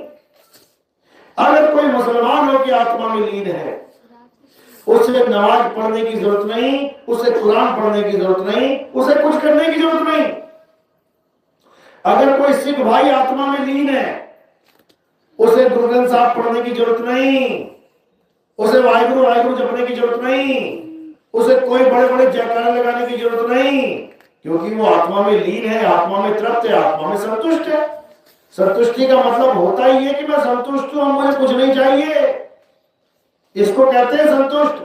अगर कोई मुसलमान हो के आत्मा में लीन है, उसे नमाज पढ़ने की जरूरत नहीं, उसे कुरान पढ़ने की जरूरत नहीं, उसे कुछ करने की जरूरत नहीं। अगर कोई सिख भाई आत्मा में लीन है, उसे गुरु ग्रंथ साहब पढ़ने की जरूरत नहीं, उसे वाहिगुरु वाहिगुरु जपने की जरूरत नहीं, उसे कोई बड़े बड़े जयकारे लगाने की जरूरत नहीं, क्योंकि वो आत्मा में लीन है, आत्मा में तृप्त है, आत्मा में संतुष्ट है। संतुष्टि का मतलब होता ही है कि मैं संतुष्ट हूं, मुझे कुछ नहीं चाहिए, इसको कहते हैं संतुष्ट।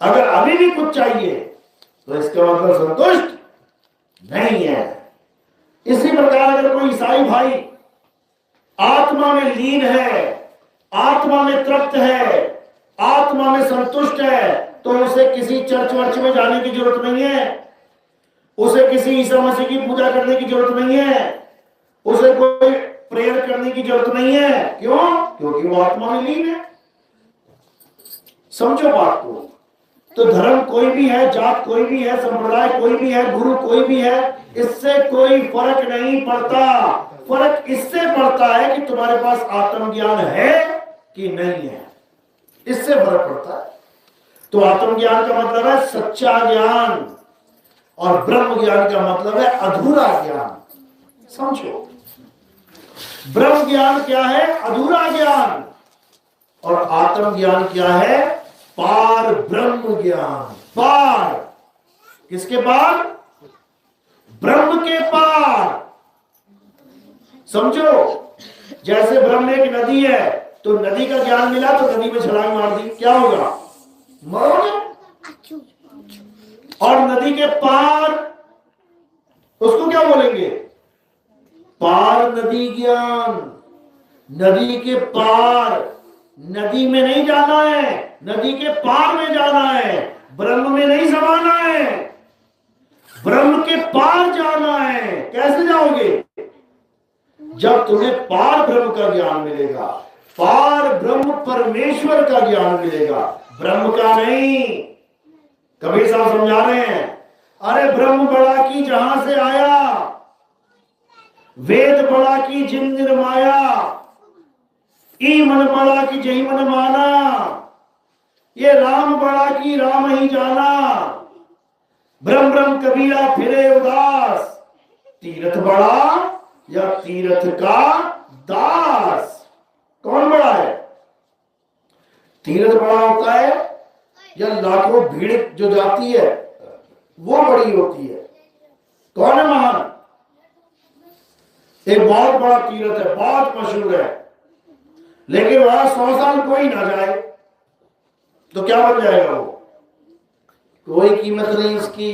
अगर अभी भी कुछ चाहिए तो इसका मतलब संतुष्ट नहीं है। इसी प्रकार अगर कोई ईसाई भाई आत्मा में लीन है, आत्मा में तृप्त है, आत्मा में संतुष्ट है, तो उसे किसी चर्च वर्च में जाने की जरूरत नहीं है, उसे किसी ईसा मसीह की पूजा करने की जरूरत नहीं है, उसे कोई प्रेयर करने की जरूरत नहीं है। क्यों? क्योंकि वो आत्मा में लीन है। समझो बात को। तो धर्म कोई भी है, जात कोई भी है, संप्रदाय कोई भी है, गुरु कोई भी है, इससे कोई फर्क नहीं पड़ता। फर्क इससे पड़ता है कि तुम्हारे पास आत्मज्ञान है कि नहीं है, इससे फर्क पड़ता है। तो आत्मज्ञान का मतलब है सच्चा ज्ञान, और ब्रह्म ज्ञान का मतलब है अधूरा ज्ञान। समझो, ब्रह्म ज्ञान क्या है? अधूरा ज्ञान। और आत्म ज्ञान क्या है? पार ब्रह्म ज्ञान। पार किसके पार? ब्रह्म के पार। समझो, जैसे ब्रह्म एक नदी है, तो नदी का ज्ञान मिला तो नदी में छलांग मार दी, क्या होगा? मरोगे। और नदी के पार, उसको क्या बोलेंगे? पार नदी ज्ञान। नदी के पार, नदी में नहीं जाना है, नदी के पार में जाना है, ब्रह्म में नहीं समाना है, ब्रह्म के पार जाना है। कैसे जाओगे? जब तुम्हें पार ब्रह्म का ज्ञान मिलेगा, पार ब्रह्म परमेश्वर का ज्ञान मिलेगा, ब्रह्म का नहीं। कबीर साहब समझा रहे हैं, अरे ब्रह्म बड़ा की जहां से आया, वेद बड़ा की जिन निर्माया, ई मन बड़ा की जही मन माना, ये राम बड़ा की राम ही जाना, ब्रह्म ब्रह्म कबीरा फिरे उदास, तीर्थ बड़ा या तीर्थ का दास। कौन बड़ा है? तीर्थ बड़ा होता है या लाखों भीड़ जो जाती है वो बड़ी होती है? कौन है महान? एक बहुत बड़ा तीर्थ है, बहुत मशहूर है, लेकिन वहां 100 साल कोई ना जाए तो क्या बन जाएगा? वो कोई कीमत नहीं, इसकी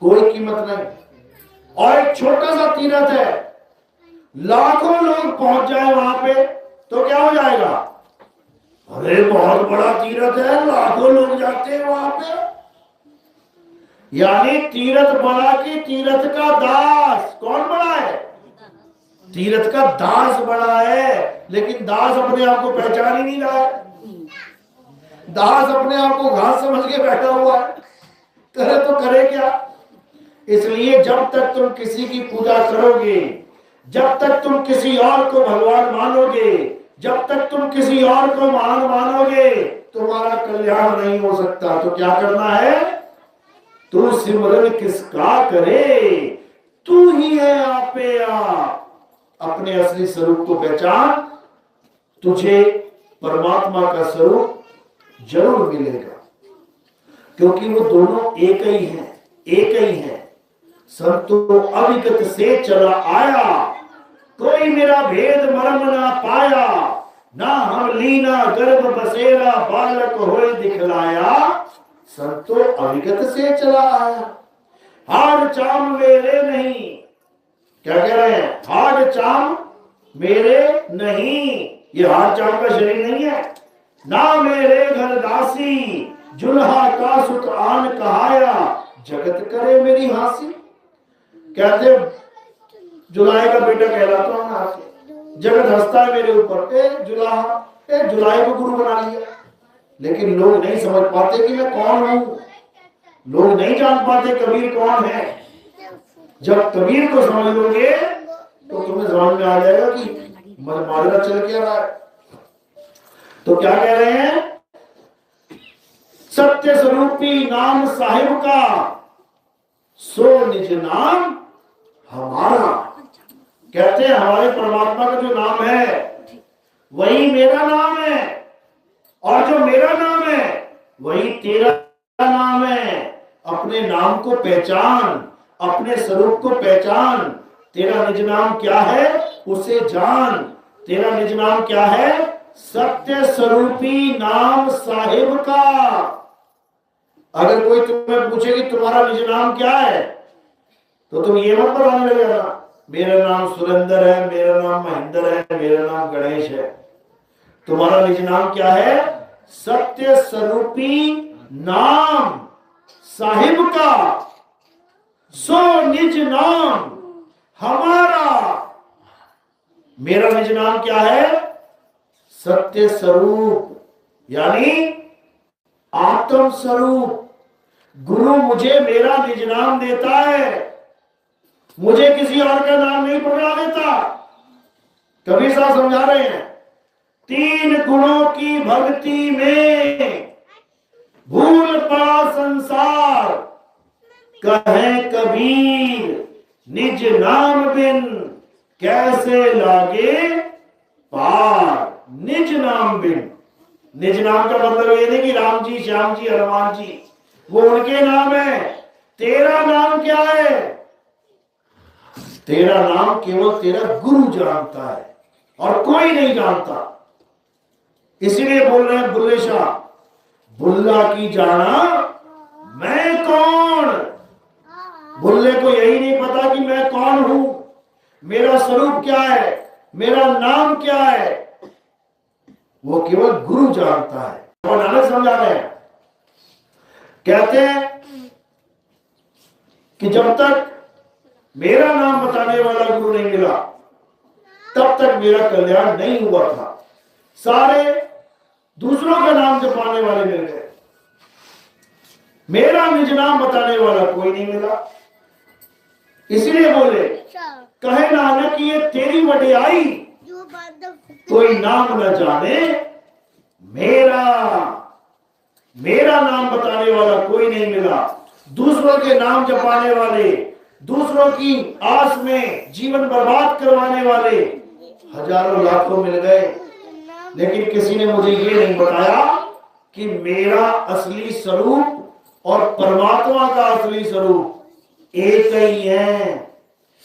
कोई कीमत नहीं। और एक छोटा सा तीर्थ है, लाखों लोग पहुंच जाए वहां पे तो क्या हो जाएगा? अरे बहुत बड़ा तीर्थ है, लाखों लोग जाते हैं वहां पे। यानी तीर्थ बड़ा की तीर्थ का दास। कौन बड़ा है? तीर्थ का दास बड़ा है, लेकिन दास अपने आप को पहचान ही नहीं रहा है। दास अपने आप को घास समझ के बैठा हुआ है, करे तो करे क्या? इसलिए जब तक तुम किसी की पूजा करोगे, जब तक तुम किसी और को भगवान मानोगे, जब तक तुम किसी और को महान मानोगे, तुम्हारा कल्याण नहीं हो सकता। तो क्या करना है? तू सिमरन किसका करे, तू ही है आपे आप। अपने असली स्वरूप को पहचान, तुझे परमात्मा का स्वरूप जरूर मिलेगा, क्योंकि वो दोनों एक ही हैं, एक ही हैं। संतो अविगत से चला आया, कोई मेरा भेद मर्म ना पाया, ना हम लीना गर्भ बसेरा, बालक होए दिखलाया, संतो अविगत से चला आया। हाड चाम मेरे नहीं, क्या कह रहे हैं? हाड चाम मेरे नहीं, ये हाड चाम का शरीर नहीं है। ना मेरे घर दासी, जुल्हा का सुत आन कहाया, जगत करे मेरी हासी। कहते जुलाई का बेटा कहलाता हूं मैं, जगत हंसता है मेरे ऊपर, जुलाई को गुरु बना लिया। लेकिन लोग नहीं समझ पाते कि मैं कौन हूं, लोग नहीं जान पाते कबीर कौन है। जब कबीर को समझ लोगे तो तुम्हें समझ में आ जाएगा कि मनमाजरा चल क्या रहा है। तो क्या कह रहे हैं? सत्य स्वरूपी नाम साहिब का, सो निज नाम हमारा। कहते हैं हमारे परमात्मा का जो नाम है वही मेरा नाम है, और जो मेरा नाम है वही तेरा नाम है। अपने नाम को पहचान, अपने स्वरूप को पहचान। तेरा निज नाम क्या है उसे जान। तेरा निज नाम क्या है? सत्य स्वरूपी नाम साहिब का। अगर कोई तुम्हें पूछे कि तुम्हारा निज नाम क्या है, तो तुम ये मत बताने लगे ना मेरा नाम सुरेंद्र है, मेरा नाम महेंद्र है, मेरा नाम गणेश है। तुम्हारा निज नाम क्या है? सत्य स्वरूपी नाम साहिब का, सो निज नाम हमारा। मेरा निज नाम क्या है? सत्य स्वरूप, यानी आत्म स्वरूप। गुरु मुझे मेरा निज नाम देता है, मुझे किसी और का नाम नहीं पकड़ा देता। कबीर साहब समझा रहे हैं, 3 गुणों की भक्ति में भूल पड़ा संसार, कहे कबीर निज नाम बिन कैसे लागे पार। निज नाम बिन, निज नाम का मतलब ये नहीं कि राम जी, श्याम जी, हनुमान जी, वो उनके नाम है। तेरा नाम क्या है? तेरा नाम केवल तेरा गुरु जानता है और कोई नहीं जानता। इसीलिए बोल रहे हैं बुल्ले शाह, बुल्ला की जाना मैं कौन। बुल्ले को यही नहीं पता कि मैं कौन हूं, मेरा स्वरूप क्या है, मेरा नाम क्या है, वो केवल गुरु जानता है। और नानक समझा रहे हैं, कहते हैं कि जब तक मेरा नाम बताने वाला गुरु नहीं मिला तब तक मेरा कल्याण नहीं हुआ था। सारे दूसरों का नाम जपाने वाले मिल गए, मेरा निज नाम बताने वाला कोई नहीं मिला। इसीलिए बोले कहे नानक ये तेरी वडियाई, कोई नाम न जाने मेरा। मेरा नाम बताने वाला कोई नहीं मिला। दूसरों के नाम जपाने वाले, दूसरों की आस में जीवन बर्बाद करवाने वाले हजारों लाखों मिल गए, लेकिन किसी ने मुझे ये नहीं बताया कि मेरा असली स्वरूप और परमात्मा का असली स्वरूप एक ही है।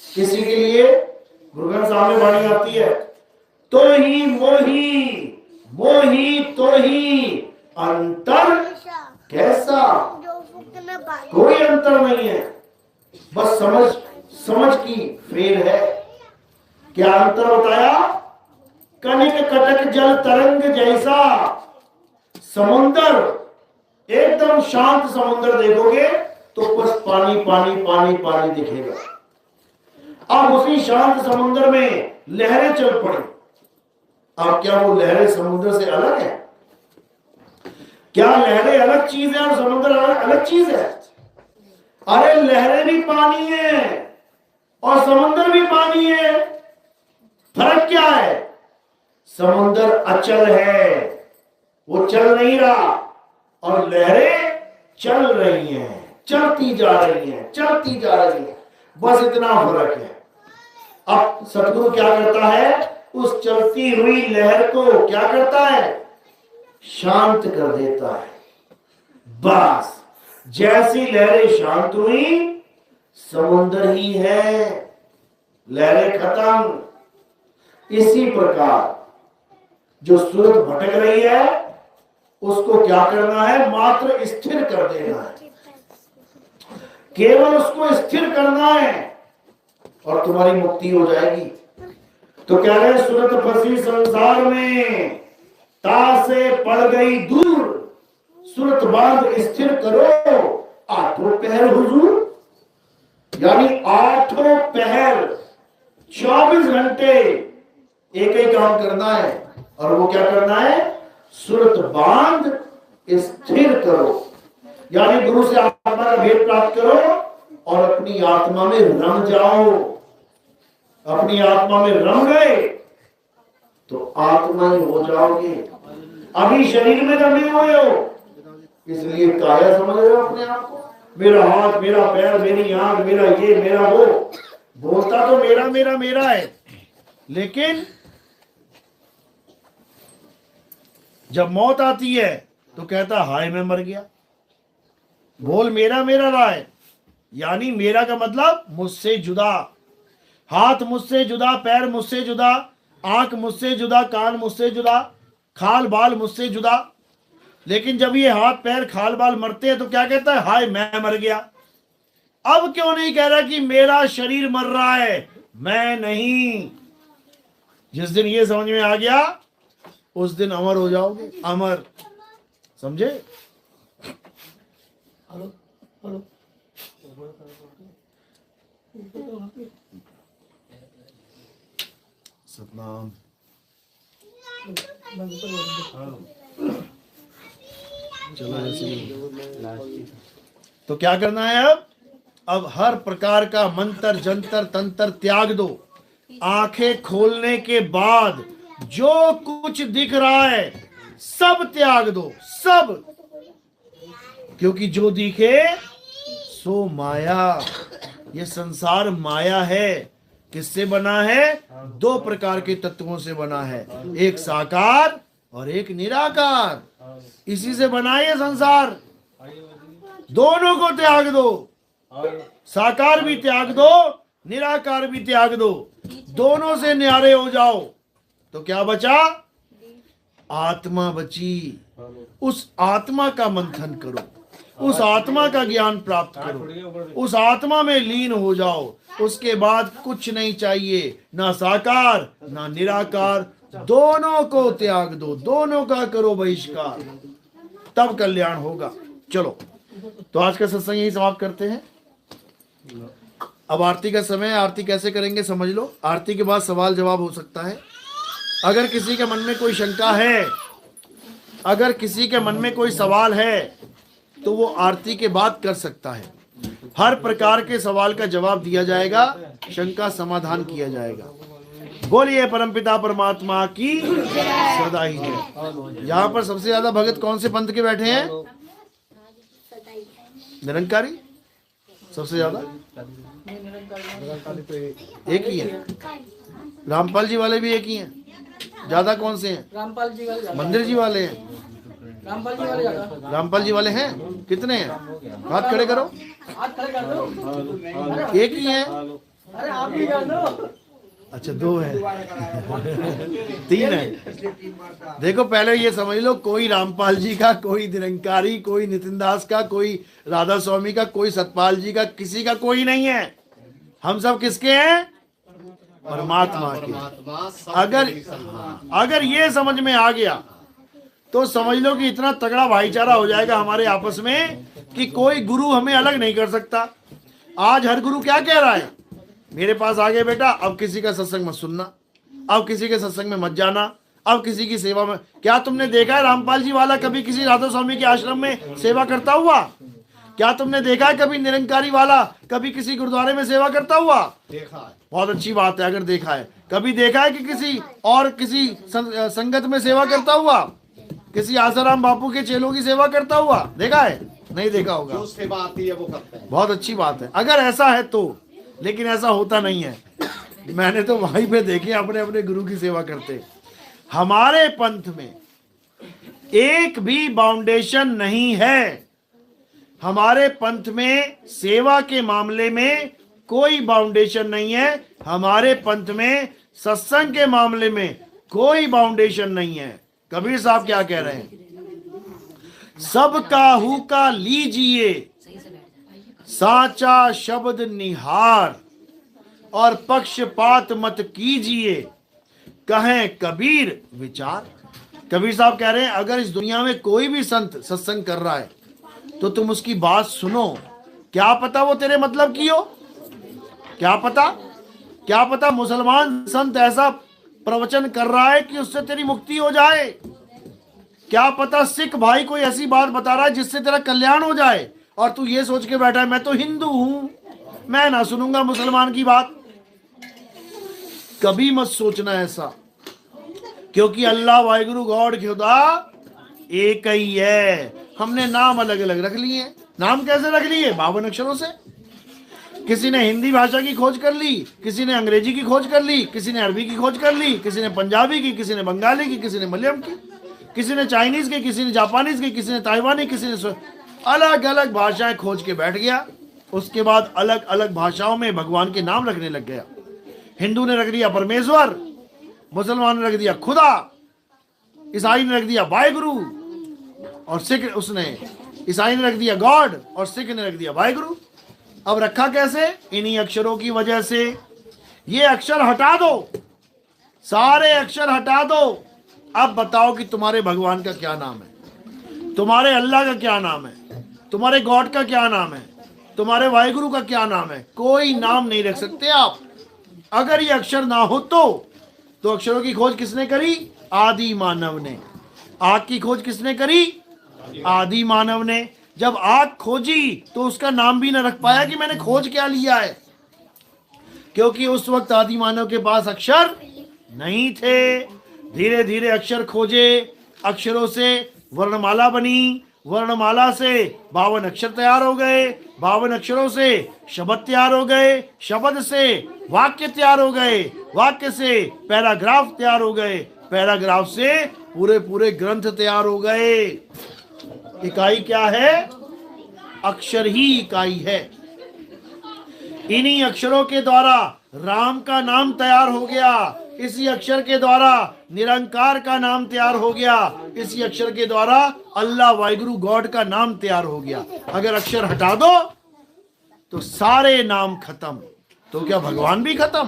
किसी के लिए गुरु ग्रंथ साहब में वाणी आती है, तो ही मोही, मोही तो ही अंतर कैसा। कोई अंतर नहीं है, बस समझ की फेर है। क्या अंतर बताया? कनिक कटक जल तरंग जैसा। समुंदर, एकदम शांत समुंदर देखोगे तो बस पानी पानी पानी पानी दिखेगा। अब उसी शांत समुद्र में लहरें चल पड़ी। अब क्या वो लहरें समुद्र से अलग है? क्या लहरें अलग चीज है और समुद्र अलग चीज है? अरे लहरें भी पानी है और समुद्र भी पानी है। फर्क क्या है? समुद्र अचल है, वो चल नहीं रहा, और लहरें चल रही हैं, चलती जा रही हैं, चलती जा रही हैं। बस इतना फर्क है। अब सतगुरु क्या करता है? उस चलती हुई लहर को क्या करता है? शांत कर देता है। बस जैसी लहरें शांत हुई, समुद्र ही है, लहरें खत्म। इसी प्रकार जो सूरत भटक रही है उसको क्या करना है? मात्र स्थिर कर देना है, केवल उसको स्थिर करना है और तुम्हारी मुक्ति हो जाएगी। तो कह रहे सूरत फंसी संसार में, ता से पड़ गई दूर, सूरत बांध स्थिर करो, आठों पहर हुजूर। यानी आठों पहर 24 घंटे एक ही काम करना है, और वो क्या करना है? सूरत बांध स्थिर करो, यानी गुरु से आत्मा का भेद प्राप्त करो और अपनी आत्मा में रम जाओ। अपनी आत्मा में रम गए तो आत्मा ही हो जाओगे। अभी शरीर में रमे हुए हो, इसलिए काया समझ रहे हो अपने आप को। मेरा हाथ, मेरा पैर, मेरी आंख, मेरा ये, मेरा वो, बोलता तो मेरा मेरा मेरा है, लेकिन जब मौत आती है तो कहता हाय मैं मर गया। बोल मेरा मेरा रहा है, यानी मेरा का मतलब मुझसे जुदा। हाथ मुझसे जुदा, पैर मुझसे जुदा, आंख मुझसे जुदा, कान मुझसे जुदा, खाल बाल मुझसे जुदा। लेकिन जब ये हाथ पैर खाल बाल मरते हैं तो क्या कहता है? हाय मैं मर गया। अब क्यों नहीं कह रहा कि मेरा शरीर मर रहा है, मैं नहीं। जिस दिन ये समझ में आ गया उस दिन अमर हो जाओगे, अमर। समझे? सतनाम। चलो तो क्या करना है अब हर प्रकार का मंत्र जंतर तंत्र त्याग दो। आंखें खोलने के बाद जो कुछ दिख रहा है सब त्याग दो, सब। क्योंकि जो दिखे सो माया। ये संसार माया है। किससे बना है? दो प्रकार के तत्वों से बना है, एक साकार और एक निराकार। इसी से बना है संसार। दोनों को त्याग दो, साकार भी त्याग दो, निराकार भी त्याग दो, दोनों से न्यारे हो जाओ तो क्या बचा? आत्मा बची। उस आत्मा का मंथन करो, उस आत्मा का ज्ञान प्राप्त करो, उस आत्मा में लीन हो जाओ। उसके बाद कुछ नहीं चाहिए, ना साकार ना निराकार, दोनों को त्याग दो, दोनों का करो बहिष्कार, तब कल्याण होगा। चलो तो आज का सत्संग यही समाप्त करते हैं। अब आरती का समय है। आरती कैसे करेंगे समझ लो। आरती के बाद सवाल जवाब हो सकता है। अगर किसी के मन में कोई शंका है, अगर किसी के मन में कोई सवाल है तो वो आरती के बाद कर सकता है। हर प्रकार के सवाल का जवाब दिया जाएगा, शंका समाधान किया जाएगा। बोलिए परमपिता परमात्मा की सदा ही जय। यहाँ पर सबसे ज्यादा भगत कौन से पंथ के बैठे हैं? निरंकारी सबसे ज्यादा एक ही है। रामपाल जी वाले भी एक ही हैं। ज्यादा कौन से हैं? रामपाल जी वाले, मंदिर जी वाले हैं। रामपाल जी वाले ज्यादा। रामपाल जी वाले हैं? कितने हैं? हाथ खड़े करो। हाथ खड़े कर दो। एक ही है। अरे आप भी कर दो। अच्छा दो है। तीन है। देखो पहले ये समझ लो, कोई रामपाल जी का, कोई निरंकारी, कोई नितिन दास का, कोई राधा स्वामी का, कोई सतपाल जी का, किसी का कोई नहीं है। हम सब किसके हैं? परमात्मा के। अगर ये समझ में आ गया तो समझ लो कि इतना तगड़ा भाईचारा हो जाएगा हमारे आपस में कि कोई गुरु हमें अलग नहीं कर सकता। आज हर गुरु क्या कह रहा है? मेरे पास आ गए बेटा, अब किसी का सत्संग मत सुनना, अब किसी के सत्संग में मत जाना, अब किसी की सेवा में। क्या तुमने देखा है रामपाल जी वाला कभी किसी राधा स्वामी के आश्रम में सेवा करता हुआ? क्या तुमने देखा है कभी निरंकारी वाला कभी किसी गुरुद्वारे में सेवा करता हुआ? देखा है। बहुत अच्छी बात है अगर देखा है। कभी देखा है कि किसी और किसी संगत में सेवा करता हुआ? किसी आसाराम बापू के चेलों की सेवा करता हुआ देखा है? नहीं देखा होगा। जो सेवा आती है वो करते हैं। बहुत अच्छी बात है अगर ऐसा है तो, लेकिन ऐसा होता नहीं है। मैंने तो वहीं पे देखे अपने अपने गुरु की सेवा करते। हमारे पंथ में एक भी बाउंडेशन नहीं है। हमारे पंथ में सेवा के मामले में कोई बाउंडेशन नहीं है। हमारे पंथ में सत्संग के मामले में कोई बाउंडेशन नहीं है। कबीर साहब क्या कह रहे हैं? सब काहू का लीजिए साचा शब्द निहार, और पक्षपात मत कीजिए कहें कबीर विचार। कबीर साहब कह रहे हैं अगर इस दुनिया में कोई भी संत सत्संग कर रहा है तो तुम उसकी बात सुनो, क्या पता वो तेरे मतलब की हो, क्या पता मुसलमान संत ऐसा प्रवचन कर रहा है कि उससे तेरी मुक्ति हो जाए, क्या पता सिख भाई कोई ऐसी बात बता रहा है जिससे तेरा कल्याण हो जाए, और तू ये सोच के बैठा है मैं तो हिंदू हूं, मैं ना सुनूंगा मुसलमान की बात। कभी मत सोचना ऐसा, क्योंकि अल्लाह वाहिगुरु गॉड खुदा एक ही है। हमने नाम अलग अलग रख लिए। नाम कैसे रख लिए? 52 अक्षरों से। किसी ने हिंदी भाषा की खोज कर ली, किसी ने अंग्रेजी की खोज कर ली, किसी ने अरबी की खोज कर ली, किसी ने पंजाबी की, किसी ने बंगाली की, किसी ने मलयालम की, किसी ने चाइनीज की, किसी ने जापानीज की, किसी ने ताइवानी, किसी ने अलग अलग भाषाएं खोज के बैठ गया। उसके बाद अलग अलग भाषाओं में भगवान के नाम रखने लग गया। हिंदू ने रख दिया परमेश्वर, मुसलमान ने रख दिया खुदा, ईसाई ने रख दिया वाहिगुरु, और सिख उसने ईसाई ने रख दिया गॉड, और सिख ने रख दिया वाहिगुरु। अब रखा कैसे? इन्हीं अक्षरों की वजह से। ये अक्षर हटा दो, सारे अक्षर हटा दो। अब बताओ कि तुम्हारे भगवान का क्या नाम है, तुम्हारे अल्लाह का क्या नाम है, तुम्हारे गॉड का क्या नाम है, तुम्हारे वाहिगुरु का क्या नाम है? कोई नाम नहीं रख सकते आप। अगर ये अक्षर ना हो तो अक्षरों की खोज किसने करी? आदि मानव ने। आग की खोज किसने करी? आदि मानव ने। जब आग खोजी तो उसका नाम भी न रख पाया कि मैंने खोज क्या लिया है, क्योंकि उस वक्त आदि मानव के पास अक्षर नहीं थे। धीरे धीरे अक्षर खोजे, अक्षरों से वर्णमाला बनी, वर्णमाला से 52 अक्षर तैयार हो गए, 52 अक्षरों से शब्द तैयार हो गए, शब्द से वाक्य तैयार हो गए, वाक्य से पैराग्राफ तैयार हो गए, पैराग्राफ से पूरे पूरे ग्रंथ तैयार हो गए। इकाई क्या है? अक्षर ही इकाई है। इन्हीं अक्षरों के द्वारा राम का नाम तैयार हो गया, इसी अक्षर के द्वारा निरंकार का नाम तैयार हो गया, इसी अक्षर के द्वारा अल्लाह वाहिगुरु गॉड का नाम तैयार हो गया। अगर अक्षर हटा दो तो सारे नाम खत्म। तो क्या भगवान भी खत्म?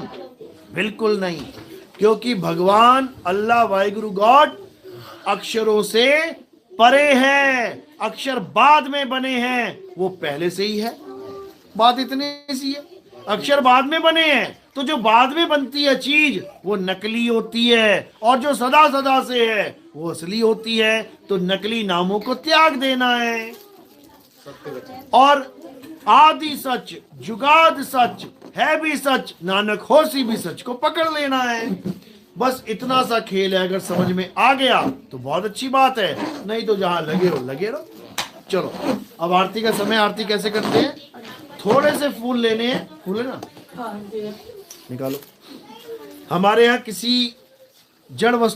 बिल्कुल नहीं, क्योंकि भगवान अल्लाह वाहिगुरु गॉड अक्षरों से परे है। अक्षर बाद में बने हैं, वो पहले से ही है। बात इतनी सी है, अक्षर बाद में बने हैं, तो जो बाद में बनती है चीज वो नकली होती है, और जो सदा सदा से है वो असली होती है। तो नकली नामों को त्याग देना है, और आदि सच जुगाद सच है भी सच, नानक होसी भी सच को पकड़ लेना है। बस इतना सा खेल है, अगर समझ में आ गया तो बहुत अच्छी बात है, नहीं तो जहां लगे हो लगे रहो। चलो अब आरती का समय। आरती कैसे करते हैं? थोड़े से फूल लेने हैं, फूल है ना, निकालो। हमारे यहाँ किसी जड़ वस्तु